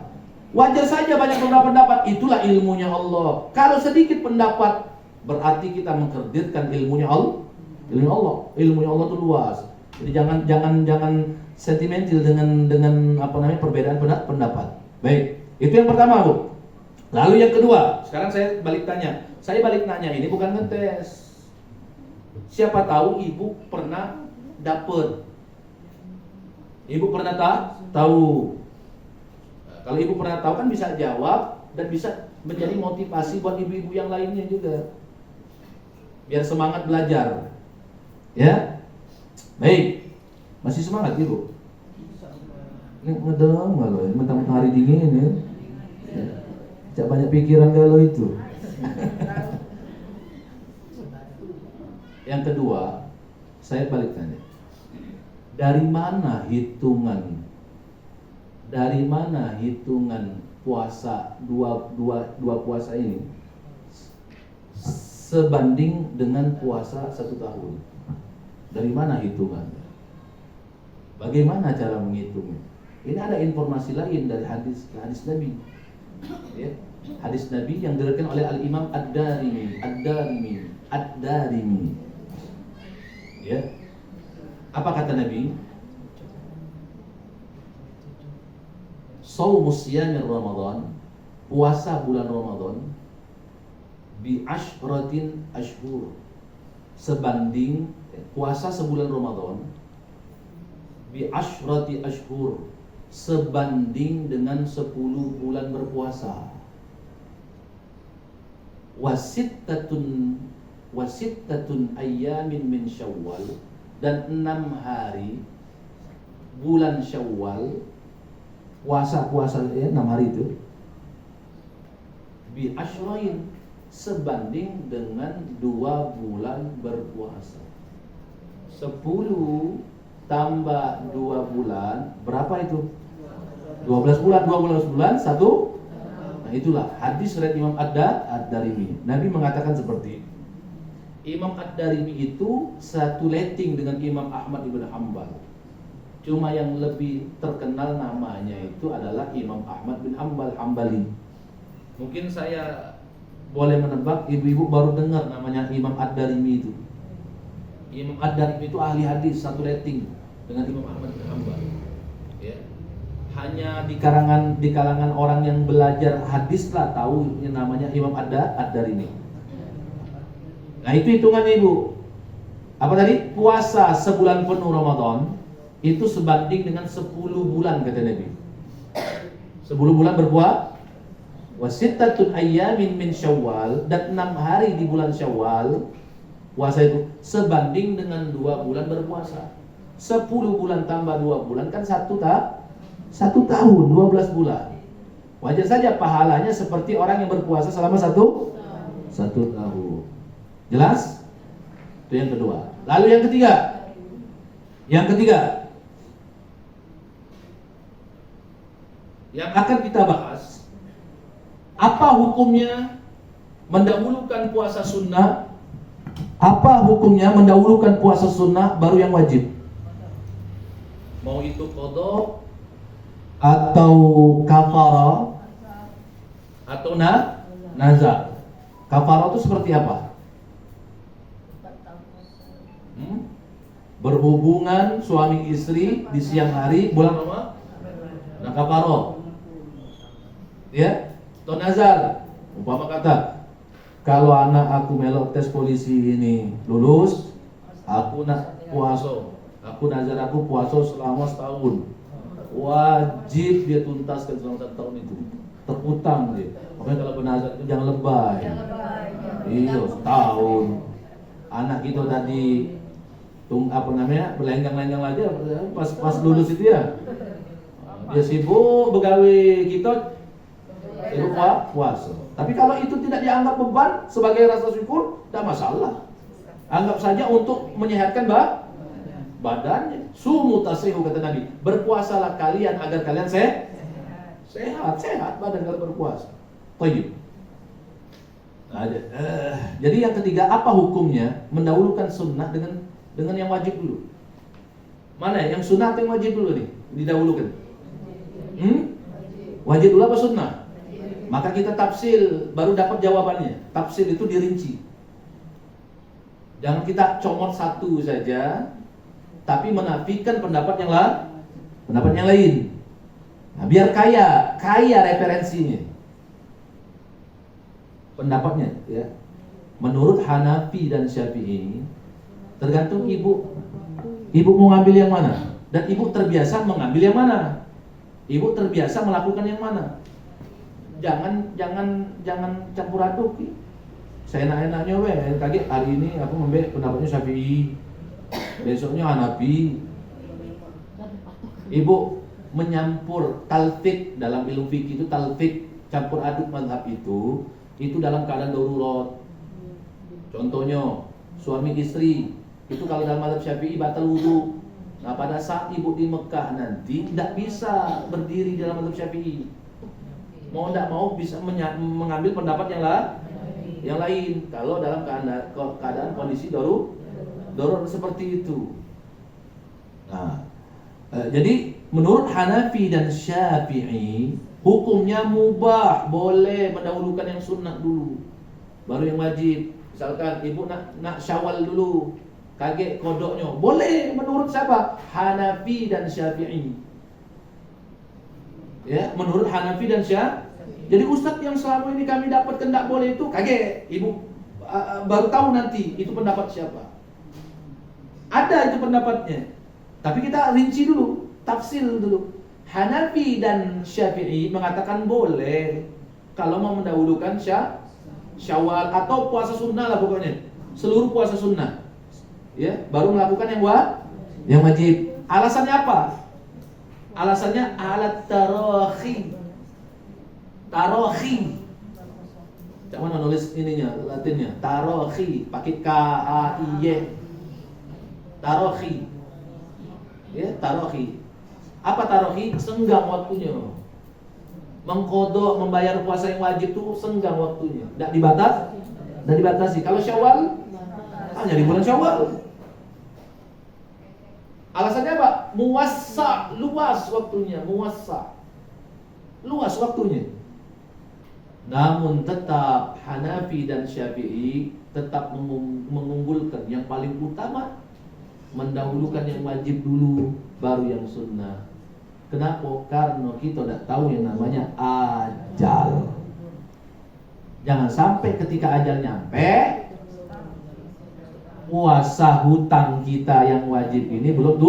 Wajar saja banyak pendapat, itulah ilmunya Allah. Kalau sedikit pendapat, berarti kita mengkreditkan ilmunya Allah. Ilmunya Allah itu luas. Jadi jangan sentimental dengan perbedaan pendapat. Baik, itu yang pertama, Bu. Lalu yang kedua, sekarang saya balik nanya, ini bukan ngetes. Siapa tahu ibu pernah dapet. Ibu pernah tahu. Kalau ibu pernah tahu kan bisa jawab dan bisa menjadi motivasi buat ibu-ibu yang lainnya juga. Biar semangat belajar. Ya. Baik. Masih semangat ibu? Ini ngedeng kalau mentang-mentang hari dingin ya. Tidak banyak pikiran kalau itu. Yang kedua, saya balik tanya. Dari mana hitungan puasa dua puasa ini sebanding dengan puasa 1 tahun? Dari mana hitungannya? Bagaimana cara menghitungnya? Ini ada informasi lain dari hadis Nabi. Ya, hadis Nabi yang diriwayatkan oleh Al-Imam Ad-Darimi. Ya. Apa kata Nabi? Shaumus siyamir Ramadan, puasa bulan Ramadan bi ashratin ashhur, sebanding puasa sebulan Ramadan bi ashrati ashhur, sebanding dengan 10 bulan berpuasa. Wasittatun ayyamin min Syawal, dan 6 hari bulan Syawal, puasa 6 hari itu bi asyrain, sebanding dengan 2 bulan berpuasa. 10 tambah 2 bulan, berapa itu? 12 bulan 1. Nah, itulah hadis riwayat Imam Ad-Darimi. Nabi mengatakan seperti itu. Imam Ad-Darimi itu satu letting dengan Imam Ahmad ibn Hanbal. Cuma yang lebih terkenal namanya itu adalah Imam Ahmad bin Hanbali. Mungkin saya boleh menebak ibu-ibu baru dengar namanya Imam Ad-Darimi itu. Imam Ad-Darimi itu ahli hadis satu letting dengan Imam Ahmad bin Hanbal. Ya. Hanya di kalangan orang yang belajar hadis lah tahu yang namanya Imam Ad-Darimi. Nah, itu hitungannya Ibu. Apa tadi? Puasa sebulan penuh Ramadan itu sebanding dengan 10 bulan kata Nabi. 10 bulan berpuasa. Wasittatun ayyamin min Syawal, dan 6 hari di bulan Syawal puasa itu sebanding dengan 2 bulan berpuasa. 10 bulan tambah 2 bulan kan 1 tahun, 12 bulan. Wajar saja pahalanya seperti orang yang berpuasa selama 1 tahun. Jelas? Itu yang kedua. Lalu yang ketiga. Yang akan kita bahas, apa hukumnya mendahulukan puasa sunnah? Apa hukumnya mendahulukan puasa sunnah baru yang wajib? Mau itu qadha atau kafarah atau nazar. Kafarah itu seperti apa? Berhubungan suami istri di siang hari bulan Ramadan. Nah, kafarah. Ya, atau nazar. Umpama kata, kalau anak aku melok tes polisi ini lulus, aku nak puasa. Aku nazar aku puasa selama setahun. Wajib dia tuntaskan selama 1 tahun itu. Terutang dia. Makanya kalau bernazar itu jangan lebay. Iya, setahun. Anak kita tadi berlenggang-lenggang aja pas lulus itu ya. Dia sibuk begawe kita lupa puasa. Tapi kalau itu tidak dianggap beban sebagai rasa syukur, tidak masalah. Anggap saja untuk menyehatkan badannya. Sumu tasihu kata Nabi, berpuasalah kalian agar kalian sehat badan kalau berpuasa. Tayyib. Jadi yang ketiga, apa hukumnya mendahulukan sunnah dengan yang wajib dulu? Mana yang sunnah atau yang wajib dulu nih didahulukan? Wajib dulu apa sunnah? Maka kita tafsil baru dapat jawabannya. Tafsil itu dirinci. Jangan kita comot satu saja, tapi menafikan pendapat yang lain. Nah, biar kaya referensinya. Pendapatnya, ya. Menurut Hanafi dan Syafi'i, tergantung ibu mau ngambil yang mana, dan ibu terbiasa mengambil yang mana. Ibu terbiasa melakukan yang mana. Jangan campur aduk. Saya enak-enaknya kaget hari ini aku ngambil pendapatnya Syafi'i, besoknya Hanafi. Ibu menyampur talfik dalam ilmu fikih itu, talfik campur aduk mazhab itu dalam keadaan darurat. Contohnya suami istri itu kalau dalam mazhab Syafi'i batal wudu. Nah, pada saat ibu di Mekah nanti tidak bisa berdiri dalam mazhab Syafi'i. Mau tidak mau bisa mengambil pendapat yang lain kalau dalam keadaan kondisi darurat seperti itu. Nah, jadi menurut Hanafi dan Syafi'i hukumnya mubah, boleh mendahulukan yang sunnah dulu baru yang wajib. Misalkan ibu nak Syawal dulu, kaget kodoknya, boleh menurut siapa? Hanafi dan Syafi'i. Ya, menurut Hanafi dan Syafi'i. Jadi ustadz yang selama ini kami dapatkan tidak boleh itu, kaget ibu baru tahu nanti itu pendapat siapa. Ada itu pendapatnya, tapi kita rinci dulu, tafsil dulu. Hanafi dan Syafi'i mengatakan boleh kalau mau mendahulukan Syawal atau puasa sunnah lah, pokoknya seluruh puasa sunnah, ya, baru melakukan yang wajib. Alasannya apa? Alasannya alat tarohi. Cak mana nulis ininya, Latinnya? Tarohi, pakai K-A-I-Y. Tarohi. Ya, tarohi. Apa tarohi? Senggang waktunya. Mengkodok, membayar puasa yang wajib itu senggang waktunya. Tidak dibatasi. Kalau Syawal hanya di bulan Syawal. Alasannya apa? Muwassa, luas waktunya, luas waktunya. Namun tetap Hanafi dan Syafi'i tetap mengunggulkan yang paling utama, mendahulukan yang wajib dulu baru yang sunnah. Kenapa? Karena kita tidak tahu yang namanya ajal. Jangan sampai ketika ajal nyampe, puasa hutang kita yang wajib ini belum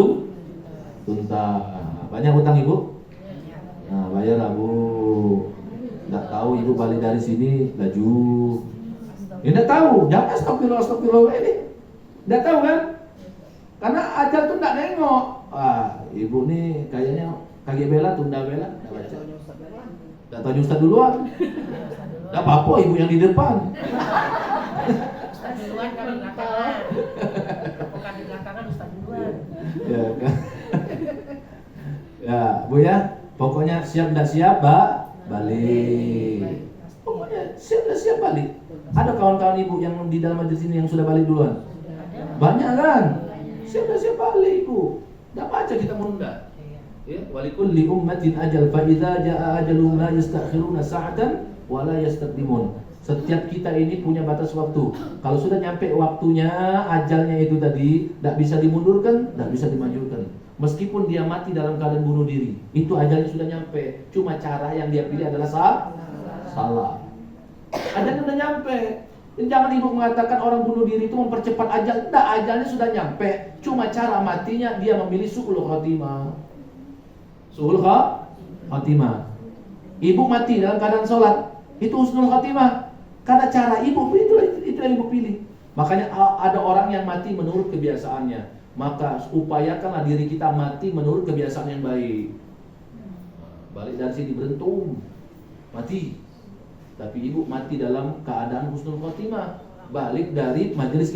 tuntas. Banyak hutang ibu? Nah, bayar lah bu. Tidak tahu ibu balik dari sini laju. Ya tidak tahu, jangan astagfirullah ini. Tidak tahu kan? Karena ajal tuh tidak nengok. Ibu nih kayaknya kaki bela, tunda bela, tidak baca. Tidak tanya ustaz duluan. Tidak apa-apa ibu yang di depan. Ustaz duluan kan di belakangan. Bukan di belakangan ustaz duluan. Ya kan? Ya bu ya, pokoknya siap tidak siap balik. Pokoknya siap tidak siap balik. Ada kawan-kawan ibu yang di dalam majelis ini yang sudah balik duluan? Banyak kan? Siap tidak siap balik ibu. Tidak baca kita menunda. Ya, walikulli ummatin ajal fa idza jaa ajalun la yastakhiruna sa'atan wa la yastaqdimun. Setiap kita ini punya batas waktu. Kalau sudah nyampe waktunya, ajalnya itu tadi tidak bisa dimundurkan, tidak bisa dimajukan. Meskipun dia mati dalam keadaan bunuh diri, itu ajalnya sudah nyampe. Cuma cara yang dia pilih adalah salah. Ajalnya sudah nyampe. Dan jangan ibu mengatakan orang bunuh diri itu mempercepat ajal. Tidak, ajalnya sudah nyampe. Cuma cara matinya dia memilih su'ul khatimah. Su'ul khatimah. Ibu mati dalam keadaan sholat, itu husnul khatimah. Karena cara ibu itu yang ibu pilih. Makanya ada orang yang mati menurut kebiasaannya. Maka upayakanlah diri kita mati menurut kebiasaan yang baik. Balik dari sini berentung, mati. Tapi ibu mati dalam keadaan husnul khotimah. Balik dari majelis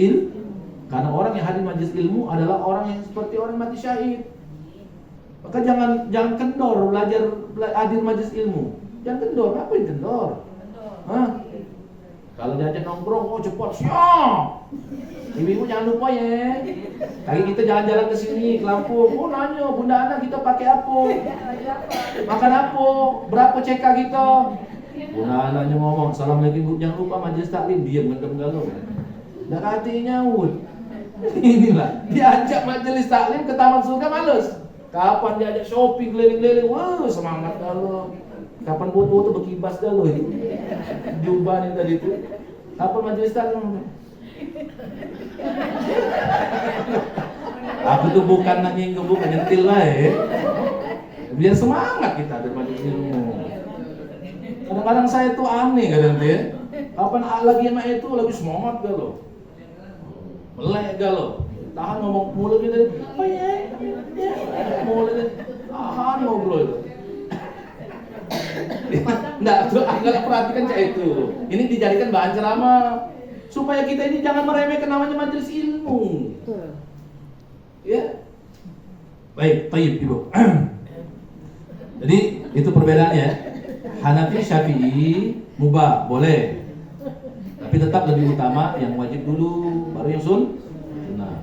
Karena orang yang hadir majelis ilmu adalah orang yang seperti orang mati syahid. Maka jangan kendor hadir majelis ilmu. Jangan kendor, apa yang kendor? Hah? Kalau diajak nongkrong, oh cepat siap. Ibu-ibu jangan lupa ya. Kali kita jalan-jalan ke sini ke Lampung, oh nanya Bunda Ana kita pakai apa? Makan apa? Berapa CK kita? Bunda Ana ngomong, assalamualaikum, jangan lupa majelis taklim, diam ngedem galau. Dah katanya nyaut. Inilah diajak majelis taklim ke taman surga males. Kapan diajak shopping keliling-keliling, wah semangat galau. Kapan foto berkibas galau ini. Jubah nih tadi itu. Kapan majelis taklim? Aku tuh bukan nanying, bukan nyentil lah ya. Biar semangat kita ada majelis ilmu. Kadang-kadang saya tuh aneh kadang ya. Kapan lagi emak itu lagi semangat galau. Melek galau. Tahan ngomong mulut gitu. Apa ya? Mulut tahan ngobrol. Nggak, enggak perhatikan kayak itu. Ini dijadikan bahan ceramah supaya kita ini jangan meremehkan namanya majelis ilmu. Ya. Baik, tayyib Ibu. Jadi itu perbedaannya. Hanafi, Syafi'i, mubah, boleh. Tapi tetap lebih utama yang wajib dulu, baru yang sunnah.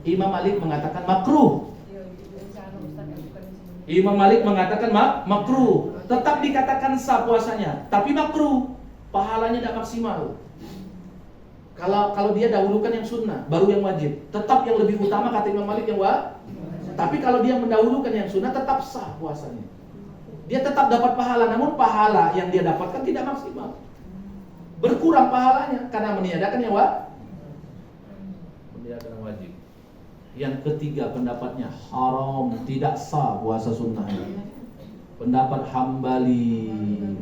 Imam Malik mengatakan makruh. Imam Malik mengatakan makruh. Tetap dikatakan sah puasanya, tapi makruh. Pahalanya tidak maksimal. Kalau dia dahulukan yang sunnah, baru yang wajib. Tetap yang lebih utama kata Imam Malik yang wajib. Tapi kalau dia mendahulukan yang sunnah, tetap sah puasanya. Dia tetap dapat pahala, namun pahala yang dia dapatkan tidak maksimal. Berkurang pahalanya karena meniadakan yang wajib. Yang ketiga pendapatnya haram, tidak sah puasa sunnahnya. Pendapat Hambali.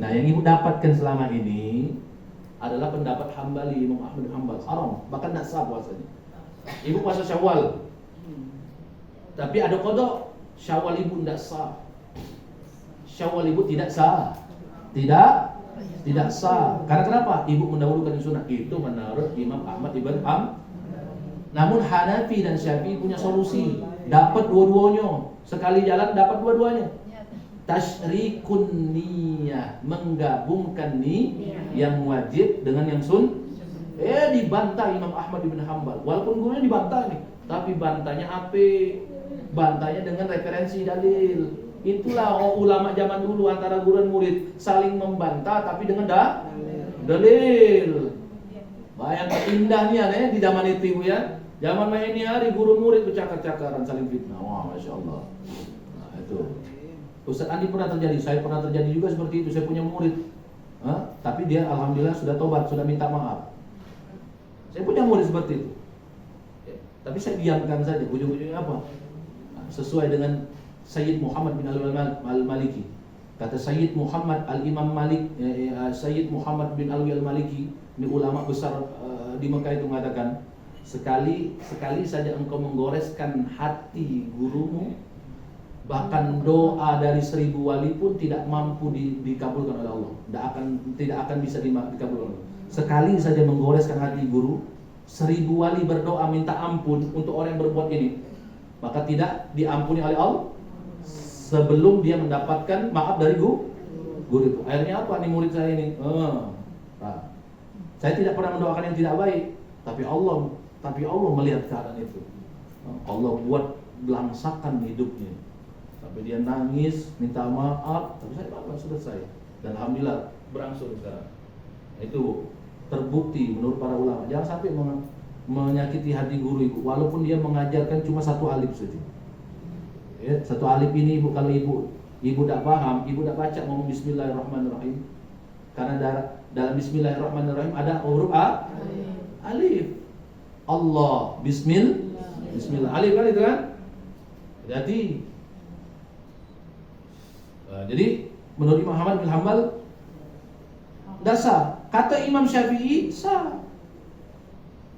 Nah, yang ibu dapatkan selama ini adalah pendapat Hambali, Imam Ahmad bin Hanbal, haram, bahkan tidak sah puasanya. Ibu puasa Syawal, tapi ada kodok. Syawal ibu tidak sah. Syawal ibu tidak sah. Tidak sah. Karena kenapa? Ibu mendahulukan yang sunnah. Itu menurut Imam Ahmad bin Hanbal. Namun Hanafi dan Syafi'i punya solusi. Dapat dua-duanya. Sekali jalan dapat dua-duanya. Tasyrikun niyah, menggabungkan yang wajib dengan yang dibantah Imam Ahmad bin Hanbal. Walaupun gurunya dibantah nih, tapi bantahnya apa? Bantahnya dengan referensi dalil. Itulah ulama zaman dulu antara guru dan murid saling membantah tapi dengan dalil. Bayangkan indahnya nih di zaman itu Ibu ya. Zaman ini hari guru murid bercakar-cakaran saling fitnah. Wah, Masya Allah. Nah, itu. Ustaz Andi pernah terjadi, saya pernah terjadi juga seperti itu. Saya punya murid, tapi dia alhamdulillah sudah tobat, sudah minta maaf. Saya punya murid seperti itu, tapi saya diamkan saja. Ujung-ujungnya apa? Nah, sesuai dengan Sayyid Muhammad bin Al-Maliki. Kata Sayyid Muhammad Al-Imam Malik, Sayyid Muhammad bin Alwi Al-Maliki, ini ulama besar di Mekah itu mengatakan, sekali saja engkau menggoreskan hati gurumu, bahkan doa dari 1000 wali pun tidak mampu dikabulkan oleh Allah. Tidak akan bisa dikabulkan oleh Allah. Sekali saja menggoreskan hati guru, 1000 wali berdoa minta ampun untuk orang yang berbuat ini, maka tidak diampuni oleh Allah sebelum dia mendapatkan maaf dari guru itu. Akhirnya apa nih murid saya ini? Saya tidak pernah mendoakan yang tidak baik, tapi Allah melihat keadaan itu. Allah buat belangsakan hidupnya. Sampai dia nangis, minta maaf, tapi saya maaf, selesai. Dan alhamdulillah berangsur sekarang. Itu terbukti menurut para ulama. Jangan sampai menyakiti hati guru ibu, walaupun dia mengajarkan cuma satu alif saja. Ya, satu alif ini ibu, kalau ibu tidak paham, ibu tidak baca ngomong Bismillahirrahmanirrahim. Karena dalam Bismillahirrahmanirrahim ada huruf alif. Allah, Bismillah, alif kan itu kan? Jadi menurut Imam Ahmad bin Hanbal dasar. Kata Imam Syafi'i sah.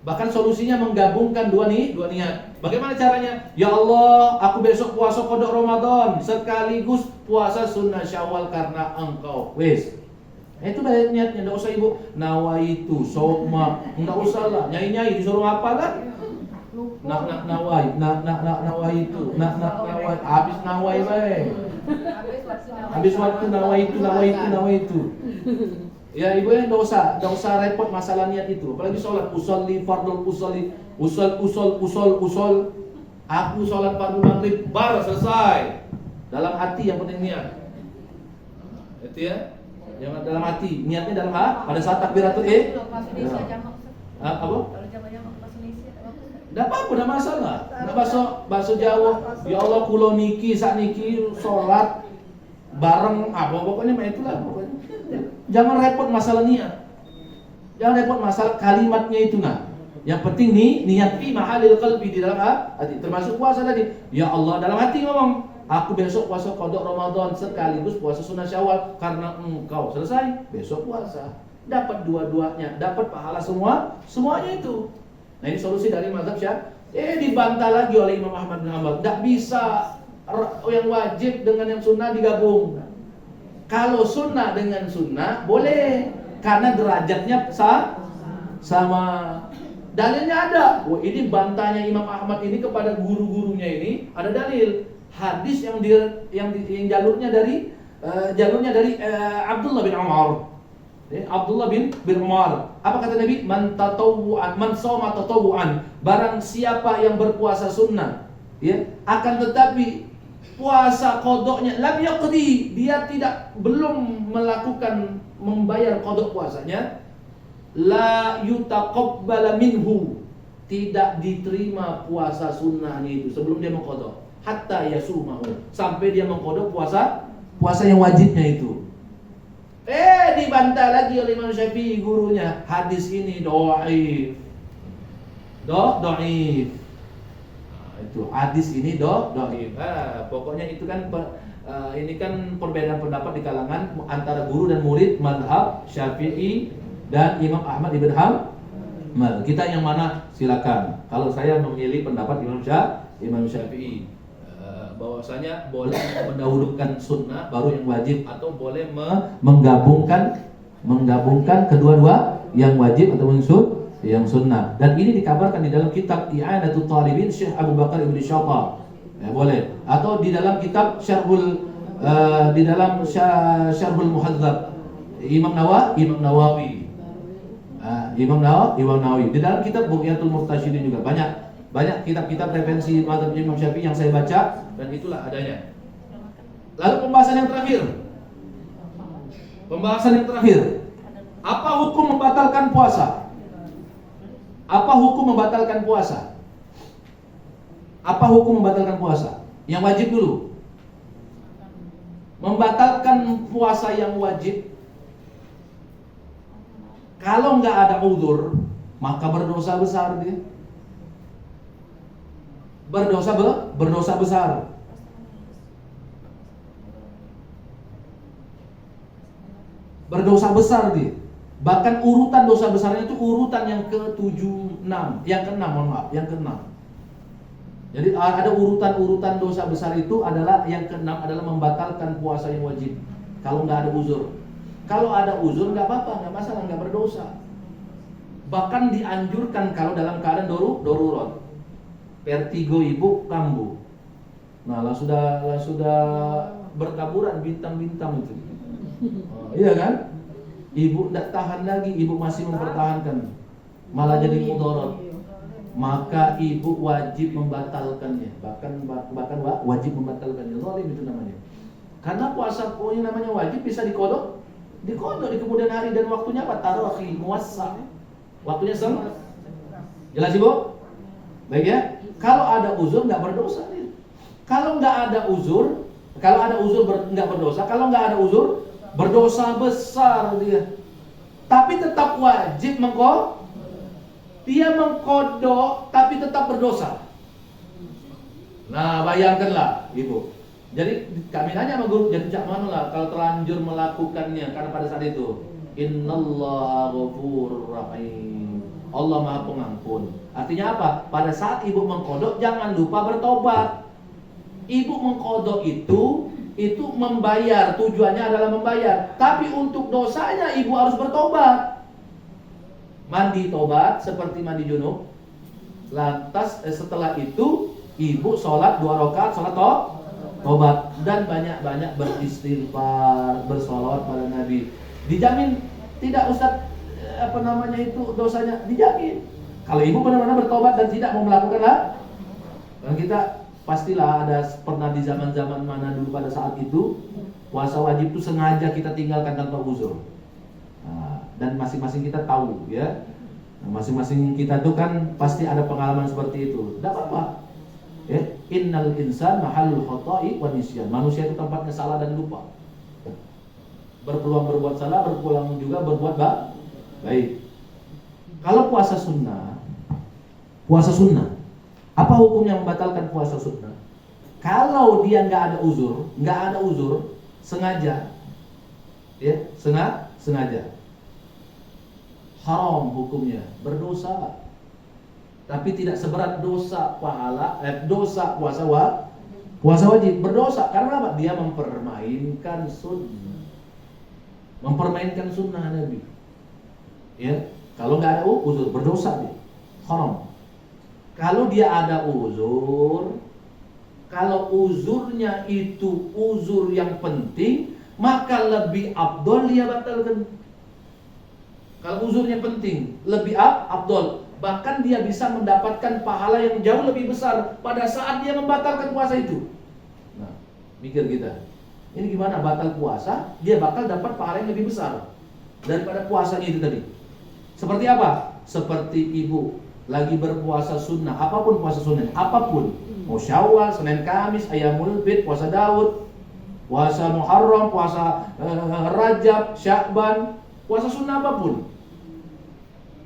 Bahkan solusinya menggabungkan dua niat. Bagaimana caranya? Ya Allah, aku besok puasa qada Ramadan sekaligus puasa sunnah Syawal karena engkau. Wes. Itu banyak niatnya, enggak usah ibu nawaitu soma, enggak usah lah. Nyai-nyai disuruh apa kan? nawai itu, nawai, habis nawai baik. Habis waktu nawai itu. Ya ibu ya, enggak usah repot masalah niat itu. Apalagi sholat usolli fardul usul. Aku sholat fardu maghrib baru selesai. Dalam hati yang penting niat. Itu ya. Jangan dalam hati, niatnya dalam pada saat takbiratul apa? Enggak apa-apa, enggak masalah. Enggak bahasa Jawa. Ya Allah kula niki sakniki salat bareng apa pokoknya mah itulah pokoknya. Jangan repot masalah niat. Jangan repot masalah kalimatnya itu nah. Yang penting nih niat fi mahalil qalbi di dalam hati. Termasuk puasa tadi. Ya Allah dalam hati ngomong, aku besok puasa qada Ramadan sekaligus puasa sunnah Syawal karena engkau selesai besok puasa. Dapat dua-duanya, dapat pahala semuanya itu. Nah ini solusi dari mazhab Syafi'i. Dibantah lagi oleh Imam Ahmad bin Hanbal. Tidak bisa yang wajib dengan yang sunnah digabung. Kalau sunnah dengan sunnah boleh, karena derajatnya sama. Dalilnya ada. Wah ini bantahnya Imam Ahmad ini kepada guru-gurunya ini ada dalil. Hadis yang jalurnya dari Abdullah bin Umar. Abdullah bin Umar. Apa kata Nabi? Man shoma tatawuan. Barang siapa yang berpuasa sunnah, ya, akan tetapi puasa kodoknya lam yaqdi, dia belum melakukan membayar kodok puasanya, la yutaqabbala minhu, tidak diterima puasa sunnahnya itu sebelum dia mengkodok, hatta yasumahu, sampai dia mengkodok puasa yang wajibnya itu. Dibantah lagi oleh Imam Syafi'i gurunya, hadis ini dhaif. Itu hadis ini dhaif. Pokoknya itu kan ini kan perbedaan pendapat di kalangan antara guru dan murid mazhab Syafi'i dan Imam Ahmad ibn Hanbal. Kita yang mana silakan. Kalau saya memilih pendapat Imam Syafi'i, bahwasanya boleh mendahulukan sunnah baru yang wajib, atau boleh menggabungkan kedua-dua, yang wajib atau yang sunnah. Dan ini dikabarkan di dalam kitab I'anatul Talibin Syekh Abu Bakar Ibn Syatah. Boleh. Atau di dalam kitab Syarhul Muhadzab Imam Nawawi. Imam Nawawi. Di dalam kitab Bughyatul Murtasyidin juga banyak kitab-kitab referensi mazhab Imam Syafi'i yang saya baca, dan itulah adanya. Lalu pembahasan yang terakhir. Apa hukum membatalkan puasa? Apa hukum membatalkan puasa? Yang wajib dulu. Membatalkan puasa yang wajib, kalau nggak ada uzur, maka berdosa besar dia. Berdosa besar. Berdosa besar dia. Bahkan urutan dosa besarnya itu urutan yang ke-6, yang ke-6. Jadi ada urutan dosa besar itu adalah yang ke-6 adalah membatalkan puasa yang wajib. Kalau nggak ada uzur. Kalau ada uzur nggak apa-apa, nggak masalah, nggak berdosa. Bahkan dianjurkan kalau dalam keadaan darurat. Vertigo ibu kambuh. Nah, sudah bertaburan bintang-bintang itu. Iya kan? Ibu tidak tahan lagi, ibu masih mempertahankan, malah jadi mudarat. Maka ibu wajib membatalkannya, bahkan wajib membatalkannya. Zalim itu namanya. Karena puasa ini namanya wajib, bisa dikodok di kemudian hari, dan waktunya apa? Tarakhi muwassa. Waktunya jelas ibu? Baik ya. Kalau ada uzur nggak berdosa dia. Kalau nggak ada uzur nggak berdosa. Kalau nggak ada uzur berdosa besar dia. Tapi tetap wajib dia mengkodok, tapi tetap berdosa. Nah, bayangkanlah ibu. Jadi kami nanya sama guru, jadi cak mana lah kalau terlanjur melakukannya, karena pada saat itu innallaha ghafurur rahim. Allah Maha Pengampun. Artinya apa? Pada saat ibu mengkodok jangan lupa bertobat. Ibu mengkodok itu membayar, tujuannya adalah membayar. Tapi untuk dosanya ibu harus bertobat. Mandi tobat seperti mandi junub. Lantas setelah itu ibu sholat 2 rakaat, sholat tobat, dan banyak-banyak beristighfar, bersolawat pada Nabi. Dijamin tidak, Ustaz, dosanya dijamin. Kalau ibu benar-benar bertobat dan tidak mau melakukanlah, dan kita pastilah ada pernah di zaman-zaman mana dulu pada saat itu puasa wajib itu sengaja kita tinggalkan tanpa uzur. Nah, dan masing-masing kita tahu ya. Nah, masing-masing kita tuh kan pasti ada pengalaman seperti itu. Tidak apa-apa. Ya, innal insan mahallul khata'i wa nisyan. Manusia itu tempatnya salah dan lupa. Berpeluang berbuat salah, berpeluang juga berbuat baik. Kalau puasa sunnah, apa hukumnya membatalkan puasa sunnah? Kalau dia nggak ada uzur, sengaja, ya, sengaja, haram hukumnya, berdosa. Tapi tidak seberat dosa dosa puasa wajib, berdosa karena apa? Dia mempermainkan sunnah Nabi. Ya, kalau nggak ada uzur, berdosa dia, haram. Kalau dia ada uzur, kalau uzurnya itu uzur yang penting, maka lebih afdol dia batalkan. Kalau uzurnya penting, lebih afdol. Bahkan dia bisa mendapatkan pahala yang jauh lebih besar pada saat dia membatalkan puasa itu. Nah, mikir kita, ini gimana batal puasa, dia bakal dapat pahala yang lebih besar daripada puasanya itu tadi. Seperti apa? Seperti ibu lagi berpuasa sunnah, apapun puasa sunnah, apapun, mau Syawal, Senin Kamis, Ayyamul Bid, puasa Daud, puasa Muharram, puasa Rajab, Sya'ban, puasa sunnah apapun,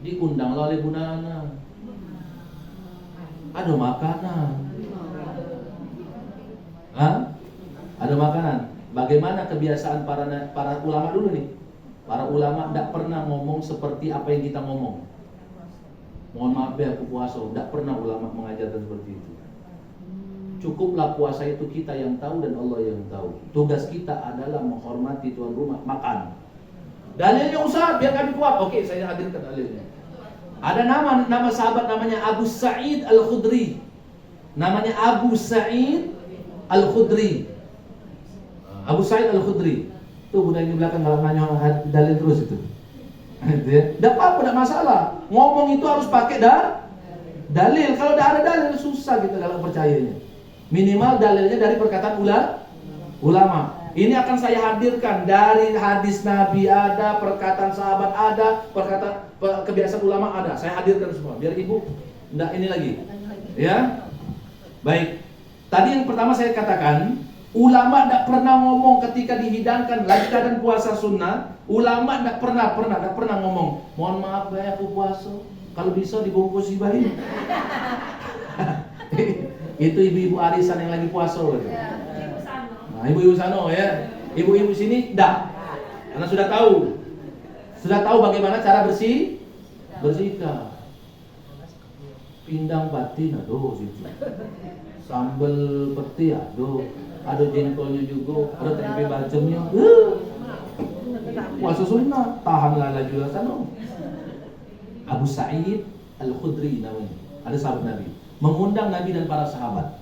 diundang oleh Bu Nana, ada makanan, ada makanan. Bagaimana kebiasaan para ulama dulu nih? Para ulama tidak pernah ngomong seperti apa yang kita ngomong. Mohon maaf ya, aku puasa, tidak pernah ulama mengajarkan seperti itu. Cukuplah puasa itu kita yang tahu dan Allah yang tahu. Tugas kita adalah menghormati tuan rumah, makan. Dalilnya Ustaz, biar kami kuat. Oke, saya hadirkan dalilnya. Ada nama sahabat namanya Abu Sa'id Al-Khudri. Namanya Abu Sa'id Al-Khudri. Abu Sa'id Al-Khudri. Tuh budak di belakang kalau nanya dalil terus itu. Tidak apa-apa, tidak masalah. Ngomong itu harus pakai dalil. Kalau tidak ada dalil susah kita dalam percayanya. Minimal dalilnya dari perkataan ulama. Ini akan saya hadirkan dari hadis Nabi ada, perkataan sahabat ada, perkataan kebiasaan ulama ada. Saya hadirkan semua biar ibu tidak ini lagi. Ya. Baik. Tadi yang pertama saya katakan, ulama tidak pernah ngomong ketika dihidangkan lagi keadaan puasa sunnah. Ulama tidak pernah ngomong, mohon maaf ya aku puasa, kalau bisa dibungkus bayi. Itu ibu-ibu arisan yang lagi puasa. Nah, ibu-ibu sano ya, ibu-ibu sini enggak, karena sudah tahu bagaimana cara bersihkan. Pindang batin aduh situ, sambal peti aduh, ada jengkolnya juga, ada tempe bacemnya. Puasa sunnah, tahanlah juga sano. Abu Sa'id Al-Khudri namanya, ada sahabat Nabi, mengundang Nabi dan para sahabat.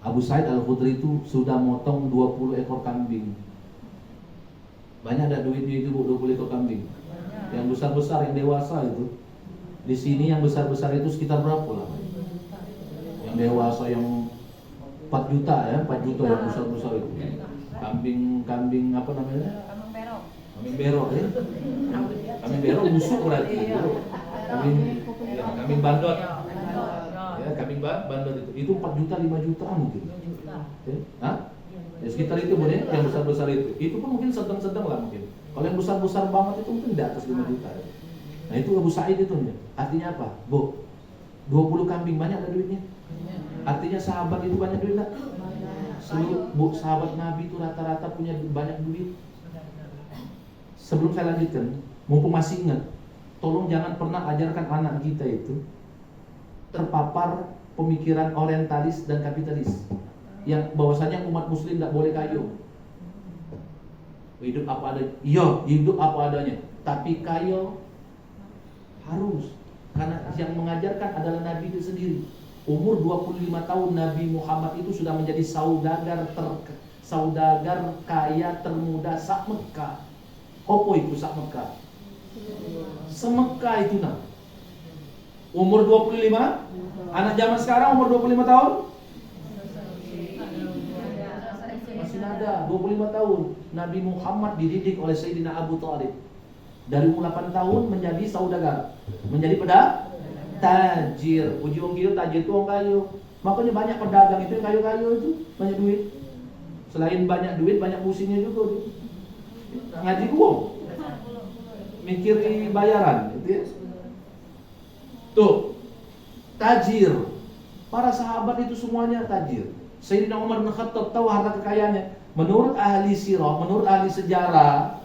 Abu Sa'id Al-Khudri itu sudah motong 20 ekor kambing. Banyak ada duitnya itu 20 ekor kambing. Yang besar-besar, yang dewasa itu. Di sini yang besar-besar itu sekitar berapa lah? Yang dewasa yang 4 juta ya, 4 juta yang besar-besar itu. Kambing apa namanya? Kambing berok ya. Kambing berok busuk berarti. Kambing bandot. Ya, kambing bandot itu 4 juta, 5 jutaan mungkin. Ya, sekitar itu Bu, yang besar-besar itu. Itu pun mungkin sedang-sedang lah mungkin. Kalau yang besar-besar banget itu mungkin di atas 5 juta. Ya. Nah, itu Abu Sa'id itu ya. Artinya apa? Bu, 20 kambing banyak ada duitnya. Artinya sahabat itu banyak duit enggak? Seluruh sahabat Nabi itu rata-rata punya banyak duit. Sebelum saya lanjutkan, mumpung masih ingat, tolong jangan pernah ajarkan anak kita itu terpapar pemikiran orientalis dan kapitalis yang bahwasanya umat muslim tidak boleh kaya. Hidup apa adanya. Iya, hidup apa adanya. Tapi kaya Harus. Karena yang mengajarkan adalah Nabi itu sendiri. Umur 25 tahun Nabi Muhammad itu sudah menjadi saudagar kaya termuda sak Mekah. Apa itu sak Mekah? Semekah itu nah. Umur 25, anak zaman sekarang umur 25 tahun masih ada 25 tahun. Nabi Muhammad dididik oleh Sayyidina Abu Thalib. Dari umur 8 tahun menjadi saudagar, menjadi tajir. Uji ongkir tajir itu orang kayu. Makanya banyak pedagang itu yang kayu-kayu itu banyak duit. Selain banyak duit, banyak pusingnya juga. Ngaji uang, mikir bayaran, gitu ya. Tuh, tajir. Para sahabat itu semuanya tajir. Sayyidina Umar bin Khattab tahu harta kekayaannya. Menurut ahli sirah, menurut ahli sejarah,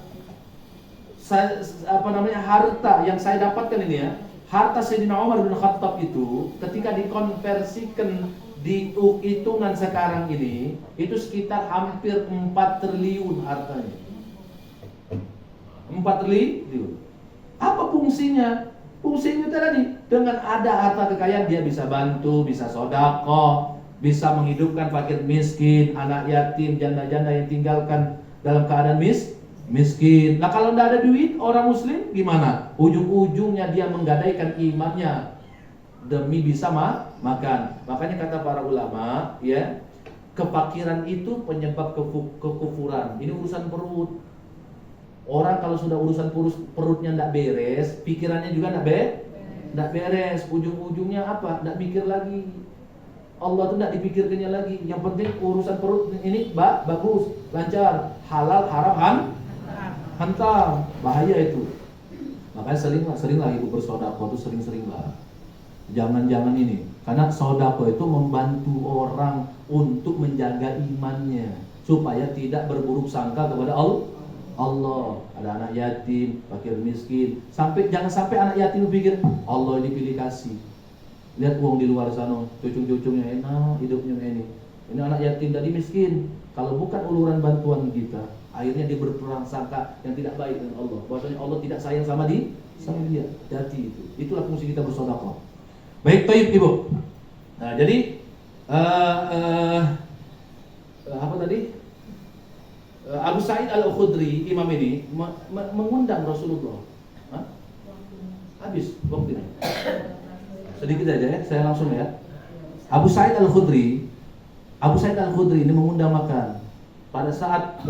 harta yang saya dapatkan ini ya, harta Sayyidina Umar bin Khattab itu ketika dikonversikan di hitungan sekarang ini, itu sekitar hampir 4 triliun hartanya. 4 triliun. Apa fungsinya? Fungsinya tadi, dengan ada harta kekayaan dia bisa bantu, bisa sedekah, bisa menghidupkan fakir miskin, anak yatim, janda-janda yang tinggalkan dalam keadaan miskin. Nah kalau tidak ada duit, orang muslim gimana? Ujung-ujungnya dia menggadaikan imannya demi bisa makan. Makanya kata para ulama, ya, kefakiran itu penyebab kekufuran. Ini urusan perut. Orang kalau sudah urusan perutnya tidak beres, pikirannya juga tidak beres. Ujung-ujungnya apa? Tidak mikir lagi. Allah itu tidak dipikirkannya lagi. Yang penting urusan perut ini bagus, lancar, halal, haram, hantam. Bahaya itu. Makanya seringlah ibu bersedekah itu sering-seringlah. Jangan ini. Karena sedekah itu membantu orang untuk menjaga imannya supaya tidak berburuk sangka kepada Allah. Ada anak yatim, fakir miskin. Jangan sampai anak yatim pikir Allah ini pilih kasih. Lihat uang di luar sana, cucung-cucungnya enak, hidupnya ini. Ini anak yatim tadi miskin. Kalau bukan uluran bantuan kita, akhirnya dia berprasangka yang tidak baik dengan Allah. Bahwasanya Allah tidak sayang sama dia. Hati itu. Itulah fungsi kita bersedekah. Baik, taib Ibu. Nah, jadi apa tadi? Abu Sa'id Al-Khudri, imam ini mengundang Rasulullah. Habis waktunya. Sedikit aja ya, saya langsung ya. Abu Sa'id Al-Khudri ini mengundang makan. Pada saat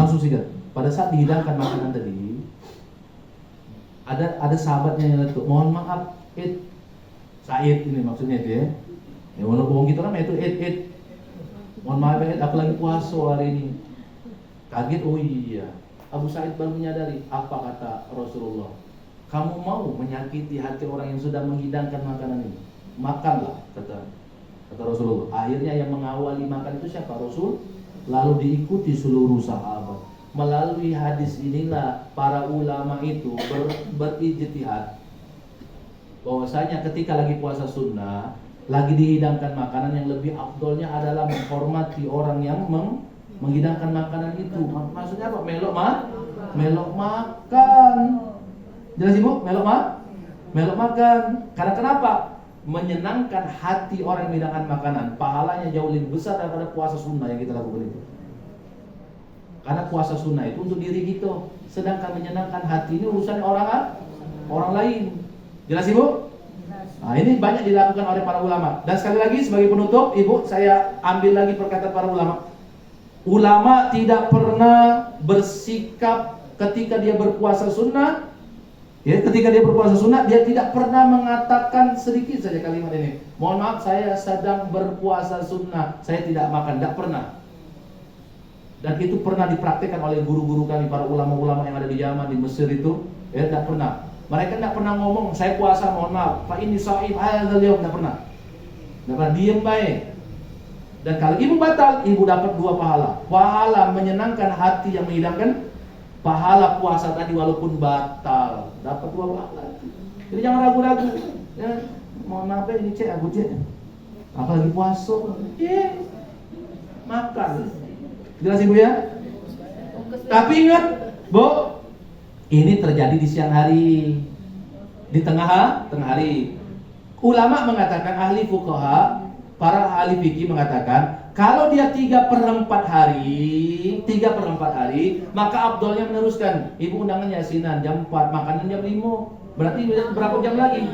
dihidangkan makanan tadi, ada sahabatnya yang letuk, mohon maaf, Sa'id ini maksudnya itu ya. Ya walaupun kita namanya itu mohon maaf aku lagi puasa hari ini. Kaget, oh iya. Abu Sa'id baru menyadari. Apa kata Rasulullah? Kamu mau menyakiti hati orang yang sudah menghidangkan makanan ini? Makanlah, kata Rasulullah. Akhirnya yang mengawali makan itu siapa? Rasul. Lalu diikuti seluruh sahabat. Melalui hadis inilah para ulama itu berijtihad bahwasanya ketika lagi puasa sunnah, lagi dihidangkan makanan, yang lebih afdolnya adalah menghormati orang yang menghidangkan makanan itu. Maksudnya apa? Melok makan. Jelas Ibu? Melok makan. Karena kenapa? Menyenangkan hati orang yang menghidangkan makanan. Pahalanya jauh lebih besar daripada puasa sunnah yang kita lakukan itu. Karena puasa sunnah itu untuk diri kita, sedangkan menyenangkan hati ini urusan orang lain. Jelas Ibu? Nah, ini banyak dilakukan oleh para ulama. Dan sekali lagi sebagai penutup, Ibu, saya ambil lagi perkataan para ulama. Ulama tidak pernah bersikap ketika dia berpuasa sunnah. Ya, ketika dia berpuasa sunnah, dia tidak pernah mengatakan sedikit saja kalimat ini. Mohon maaf, saya sedang berpuasa sunnah, saya tidak makan. Tidak pernah. Dan itu pernah dipraktikkan oleh guru-guru kami, para ulama-ulama yang ada di Yaman, di Mesir itu. Ya, tidak pernah. Mereka tidak pernah ngomong, saya puasa, mohon maaf, fa inni shaim hadzal yaum. Tidak pernah. Tidak pernah, diam baik. Dan kalau ibu batal, ibu dapat 2 pahala. Pahala menyenangkan hati yang menghidangkan, pahala puasa tadi walaupun batal, dapat 2 pahala. Jadi jangan ragu-ragu. Ya, mohon maaf ini aku cek. Apalagi puasa, makan. Jelas Ibu ya? Tapi ingat, Bu, ini terjadi di siang hari. Di tengah hari. Ulama mengatakan, ahli fuqaha, para ahli fikih mengatakan, kalau dia 3/4 hari, maka afdolnya meneruskan. Ibu undangan yasinan jam 4, makanan jam 5. Berarti berapa jam lagi?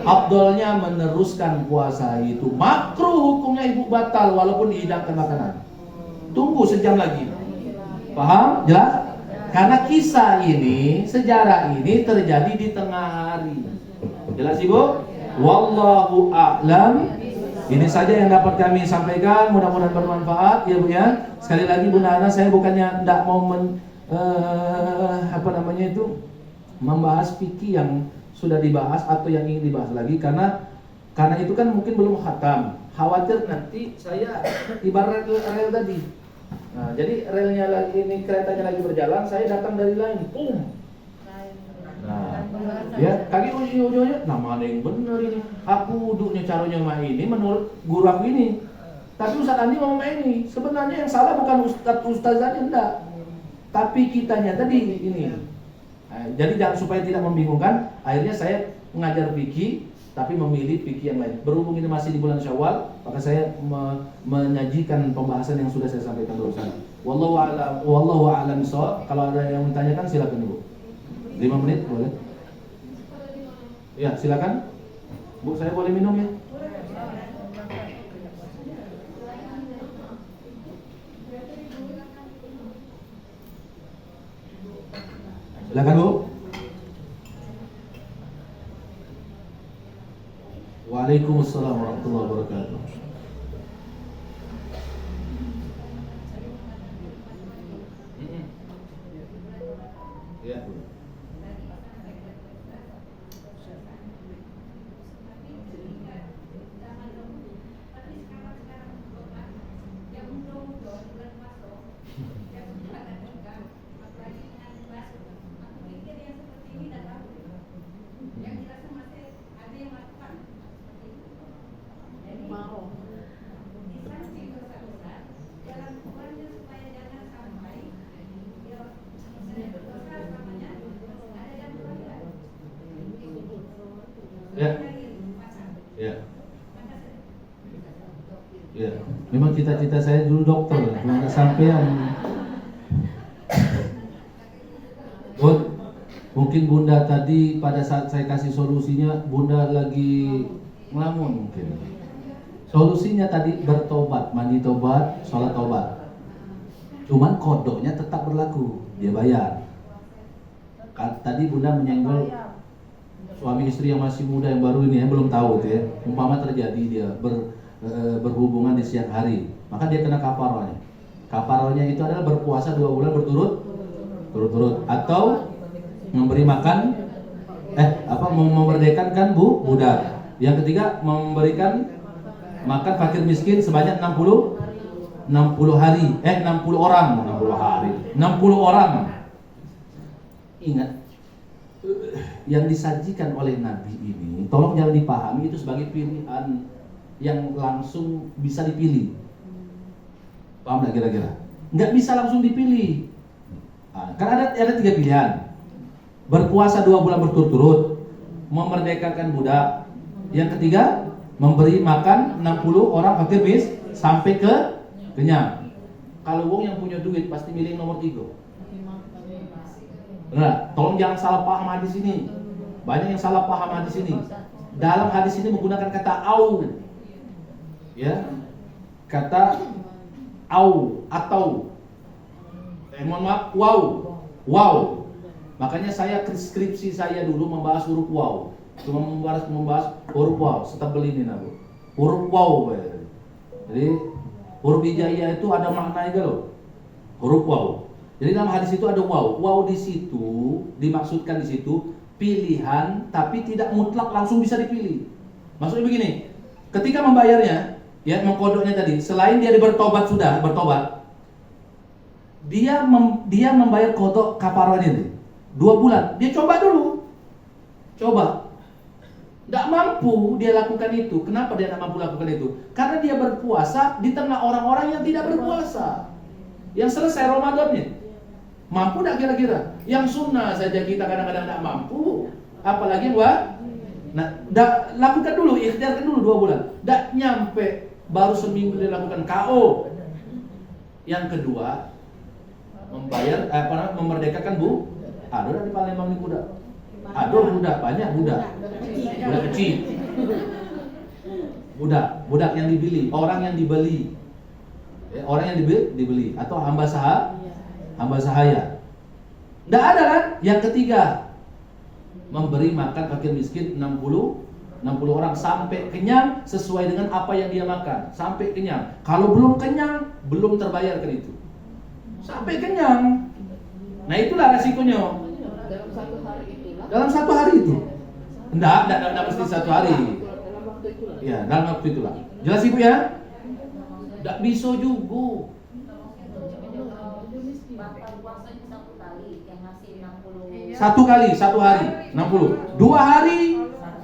Afdolnya meneruskan puasa itu. Makruh hukumnya ibu batal walaupun dihidangkan makanan. Tunggu sejam lagi. Paham? Jelas? Karena kisah ini, sejarah ini terjadi di tengah hari. Jelas Ibu? Wallahu a'lam. Ini saja yang dapat kami sampaikan, mudah-mudahan bermanfaat ya Bu ya. Sekali lagi Bu Nana, saya bukannya tidak mau membahas fikih yang sudah dibahas atau yang ingin dibahas lagi, karena itu kan mungkin belum khatam. Khawatir nanti saya ibarat rel tadi. Nah, jadi relnya lagi ini, keretanya lagi berjalan, saya datang dari lain. Nah, ya, kaki ujung-ujungnya, nah mana yang benar ini? Aku duduknya caranya main ini menurut guru aku ini. Tapi Ustaz Andi mau main ini. Sebenarnya yang salah bukan ustazanya, enggak. Tapi kitanya tadi ini. Nah, jadi jangan, supaya tidak membingungkan, akhirnya saya mengajar fikih tapi memilih fikih yang lain. Berhubung ini masih di bulan Syawal, maka saya menyajikan pembahasan yang sudah saya sampaikan barusan. Wallahu a'lam bishawab. Kalau ada yang menanyakan silakan Ibu. 5 menit boleh? Ya, silakan. Bu, saya boleh minum ya? Silakan Bu. Waalaikumsalam warahmatullahi wabarakatuh. Ya. Ya. Ya. Ya. Memang cita-cita saya dulu dokter, cuma kesampaian. Bun, mungkin Bunda tadi pada saat saya kasih solusinya, Bunda lagi ngelamun mungkin. Solusinya tadi bertobat, mandi tobat, sholat tobat. Cuman kodoknya tetap berlaku, dia bayar. Tadi Bunda menyenggol suami istri yang masih muda yang baru ini, yang belum tahu tuh ya. Umpama terjadi dia berhubungan di siang hari, maka dia kena kafarahnya. Kafarahnya itu adalah berpuasa 2 bulan berturut-turut, atau memberi makan memerdekakan budak. Yang ketiga, memberikan makan fakir miskin sebanyak 60 hari. 60 orang. Ingat, yang disajikan oleh Nabi ini, tolong jangan dipahami itu sebagai pilihan yang langsung bisa dipilih. Paham nggak kira-kira? Nggak bisa langsung dipilih. Karena ada 3 pilihan. Berpuasa 2 bulan berturut-turut, memerdekakan budak. Yang ketiga, memberi makan 60 orang fakir miskin sampai kenyang. Kalau wong yang punya duit pasti milih nomor 3. Nah, tolong jangan salah paham hadis ini. Banyak yang salah paham hadis ini. Dalam hadis ini menggunakan kata au. Ya. Kata au atau mohon maaf, wow. Makanya saya skripsi saya dulu membahas huruf wow. Cuma membahas huruf wow, setebel ini Bu. Huruf wow. Jadi huruf hijaiyah itu ada maknanya loh. Huruf wow. Jadi dalam hadis itu ada wow. Wow di situ dimaksudkan di situ pilihan, tapi tidak mutlak langsung bisa dipilih. Maksudnya begini, ketika membayarnya, ya mengkodoknya tadi, selain dia bertobat, dia membayar kodok kafarahnya itu 2 bulan. Dia coba dulu, tidak mampu dia lakukan itu. Kenapa dia tidak mampu lakukan itu? Karena dia berpuasa di tengah orang-orang yang tidak berpuasa, yang selesai Ramadannya. Mampu tidak kira-kira? Yang sunnah saja kita kadang-kadang tidak mampu. apalagi nah, lakukan dulu, ikhtiarkan dulu 2 bulan. Dak nyampe baru seminggu dilakukan KO. Yang kedua, memerdekakan ada di Palembang ini budak. Budak banyak budak kecil. Budak yang dibeli, orang yang dibeli. Orang yang dibeli atau hamba sahaya. Nggak ada kan? Yang ketiga, memberi makan fakir miskin 60 orang sampai kenyang sesuai dengan apa yang dia makan, sampai kenyang. Kalau belum kenyang, belum terbayarkan itu. Sampai kenyang. Nah, itulah resikonya. Dalam satu hari itu. Enggak mesti 1 hari. Ya, dalam waktu itulah. Jelas Ibu ya? Enggak bisa juga. Satu kali, 1 hari 60. 2 hari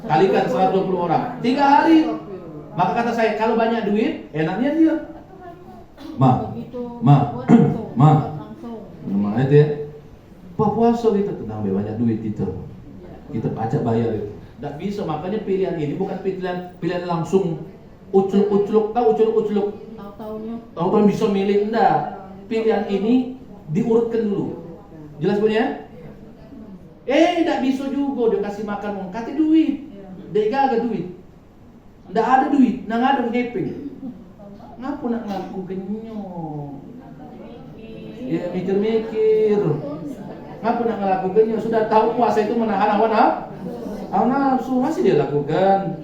kalikan 120 orang. 3 hari. Maka kata saya, kalau banyak duit, enaknya dia. Ma itu ya. Puasa gitu, tenang banyak duit gitu. Kita pajak bayar itu. Nggak bisa, makanya pilihan ini bukan pilihan langsung ucluk-ucluk. Tahu ucluk-ucluk? Tahu bisa milih, enggak. Pilihan ini diurutkan dulu. Jelas Bu ya? Enggak bisa juga dia kasih makan kata duit. Dia gak duit. Enggak ada duit, nang ada ngepeng. Ngapa nak ngaku kenyong? Ya mikir-mikir. Ngapa nak ngelakukannya? Sudah tahu puasa itu menahan hawa nafsu, masih dia lakukan.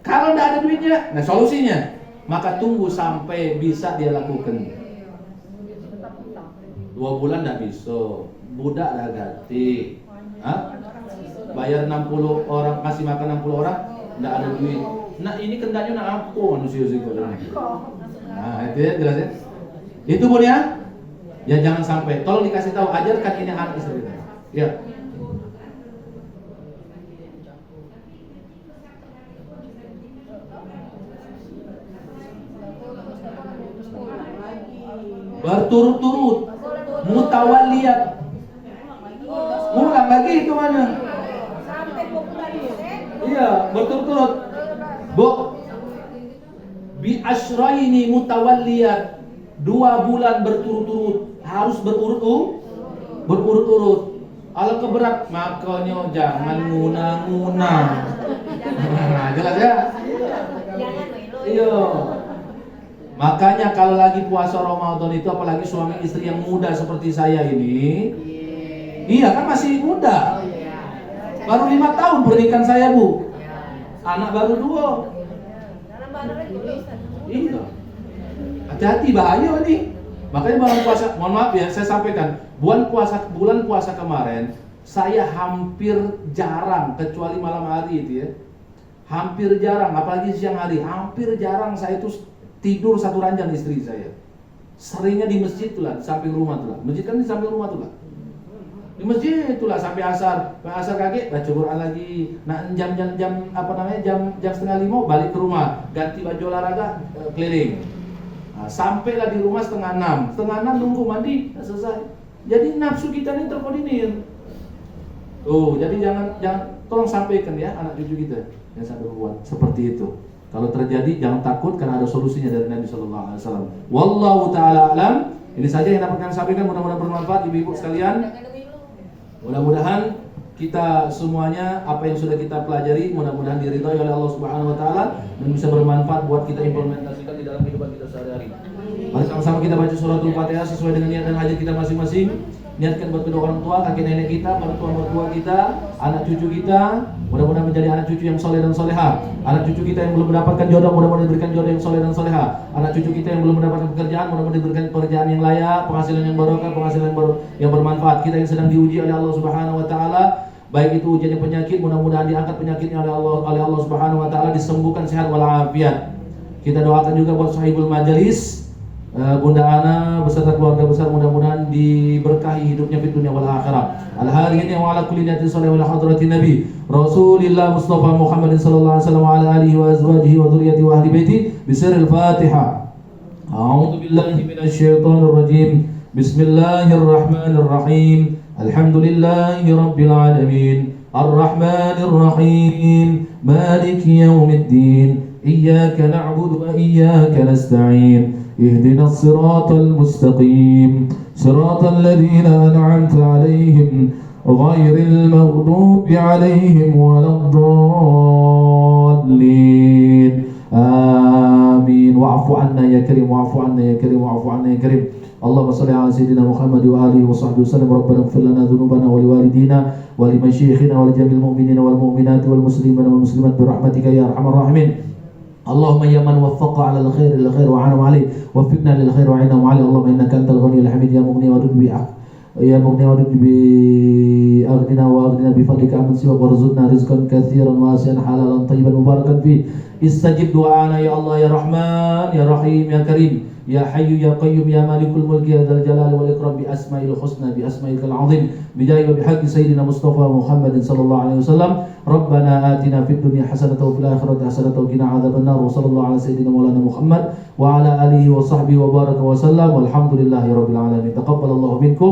Kalau enggak ada duitnya, nah solusinya, maka tunggu sampai bisa dia lakukan. 2 bulan enggak bisa. Budak dah ganti. Bayar 60 orang, kasih makan 60 orang, enggak ada duit. Nah, ini kendaknya nak apa manusia sih kok. Nah, itu ya jelas ya. Itu Bu ya. Ya jangan sampai, tolong dikasih tahu, ajarkan ini anak istri kita. Ya. Berturut-turut, mutawaliyat. Ulang lagi itu mana? Iya, berturut-turut. Bu, bi asyraini mutawalliyat. 2 bulan berturut-turut, harus berurut-urut. Kalau keberat, makanya jangan nguna-nguna. Nah, jelas ya? Iya. Makanya kalau lagi puasa Ramadan itu, apalagi suami istri yang muda seperti saya ini, iya kan masih muda. Baru 5 tahun pernikahan saya Bu. Anak baru 2. Iya. Hati-hati, bahaya nih. Makanya bulan puasa, mohon maaf ya, saya sampaikan, bulan puasa kemarin saya hampir jarang, kecuali malam hari itu ya. Hampir jarang, apalagi siang hari, hampir jarang saya itu tidur satu ranjang istri saya. Seringnya di masjid tuh lah, di samping rumah tuh lah. Masjid kan di samping rumah tuh lah. Di masjid itulah sampai asar kaget baca Quran lagi. Nah, jam jam 4:30 balik ke rumah, ganti baju olahraga, keliling. Nah, sampailah di rumah 5:30. 5:30 nunggu mandi, selesai. Jadi nafsu kita ini terkoordinir. Tuh, jadi jangan tolong sampaikan ya anak cucu kita yang sampai berbuat seperti itu. Kalau terjadi jangan takut karena ada solusinya dari Nabi sallallahu alaihi wasallam. Wallahu taala alam. Ini saja yang dapat kami sampaikan, mudah-mudahan bermanfaat ibu-ibu sekalian. Mudah-mudahan kita semuanya apa yang sudah kita pelajari mudah-mudahan diridhai oleh Allah Subhanahu wa taala dan bisa bermanfaat buat kita implementasikan di dalam kehidupan kita sehari-hari. Mari sama-sama kita baca suratul Fatihah sesuai dengan niat dan hajat kita masing-masing. Niatkan buat kedua orang tua, kakek nenek kita, mertua kita, anak cucu kita. Mudah-mudahan menjadi anak cucu yang soleh dan soleha. Anak cucu kita yang belum mendapatkan jodoh, mudah-mudahan diberikan jodoh yang soleh dan soleha. Anak cucu kita yang belum mendapatkan pekerjaan, mudah-mudahan diberikan pekerjaan yang layak, penghasilan yang barokah, penghasilan yang bermanfaat. Kita yang sedang diuji oleh Allah Subhanahu wa taala, baik itu ujiannya penyakit, mudah-mudahan diangkat penyakitnya oleh Allah Subhanahu wa taala, disembuhkan sehat walafiat. Kita doakan juga buat sahibul majelis, Bunda Ana beserta keluarga besar, mudah-mudahan diberkahi hidupnya di dunia wal akhirah. Al-hadhirin wa ala kulli niyatin salih wa hadratin nabi Rasulillah Mustafa Muhammadin sallallahu alaihi wasallam wa ala alihi wa azwajihi wa dhurriyyatihi wa ahli baiti bisirril Fatihah. A'udzu billahi minasy syaithanir rajim. Bismillahirrahmanirrahim. Alhamdulillahi rabbil alamin. الرحمن الرحيم مالك يوم الدين إياك نعبد وإياك نستعين اهدنا الصراط المستقيم صراط الذين أنعمت عليهم غير المغضوب عليهم ولا الضالين آمين واعف عنا يا كريم واعف عنا يا كريم واعف عنا يا كريم اللهم صل على سيدنا محمد وآله وصحبه وسلم ربنا اغفر لنا ذنوبنا ولوالدينا ولمشايخنا ولجميع المؤمنين والمؤمنات والمسلمين والمسلمات برحمتك يا أرحم الراحمين اللهم يا من وفق على الخير للخير وعانوا عليه وفقنا للخير وعينهم عليه اللهم إنك أنت الغني الحميد يا مغني ودود بحق يا مغني ودود بأغننا وأغننا بفضلك عمن سواك وارزقنا رزقا كثيرا واسعا حلالا طيبا مباركا فيه استجب دعانا يا الله يا رحمن يا رحيم يا كريم يا حي يا قيوم يا مالك الملك يا ذا الجلال والإكرام بأسماء الحسنى بأسمائك العظيم بجاه وبحق سيدنا مصطفى محمد صلى الله عليه وسلم ربنا آتنا في الدنيا حسنة وفي الآخرة حسنة وقنا عذاب النار وصلى الله على سيدنا مولانا محمد وعلى آله وصحبه وبارك وسلم والحمد لله رب العالمين تقبل الله منكم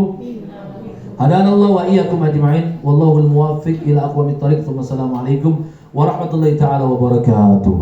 هدانا الله وإياكم أجمعين والله الموفق إلى أقوم الطريق ثم السلام عليكم ورحمة الله تعالى وبركاته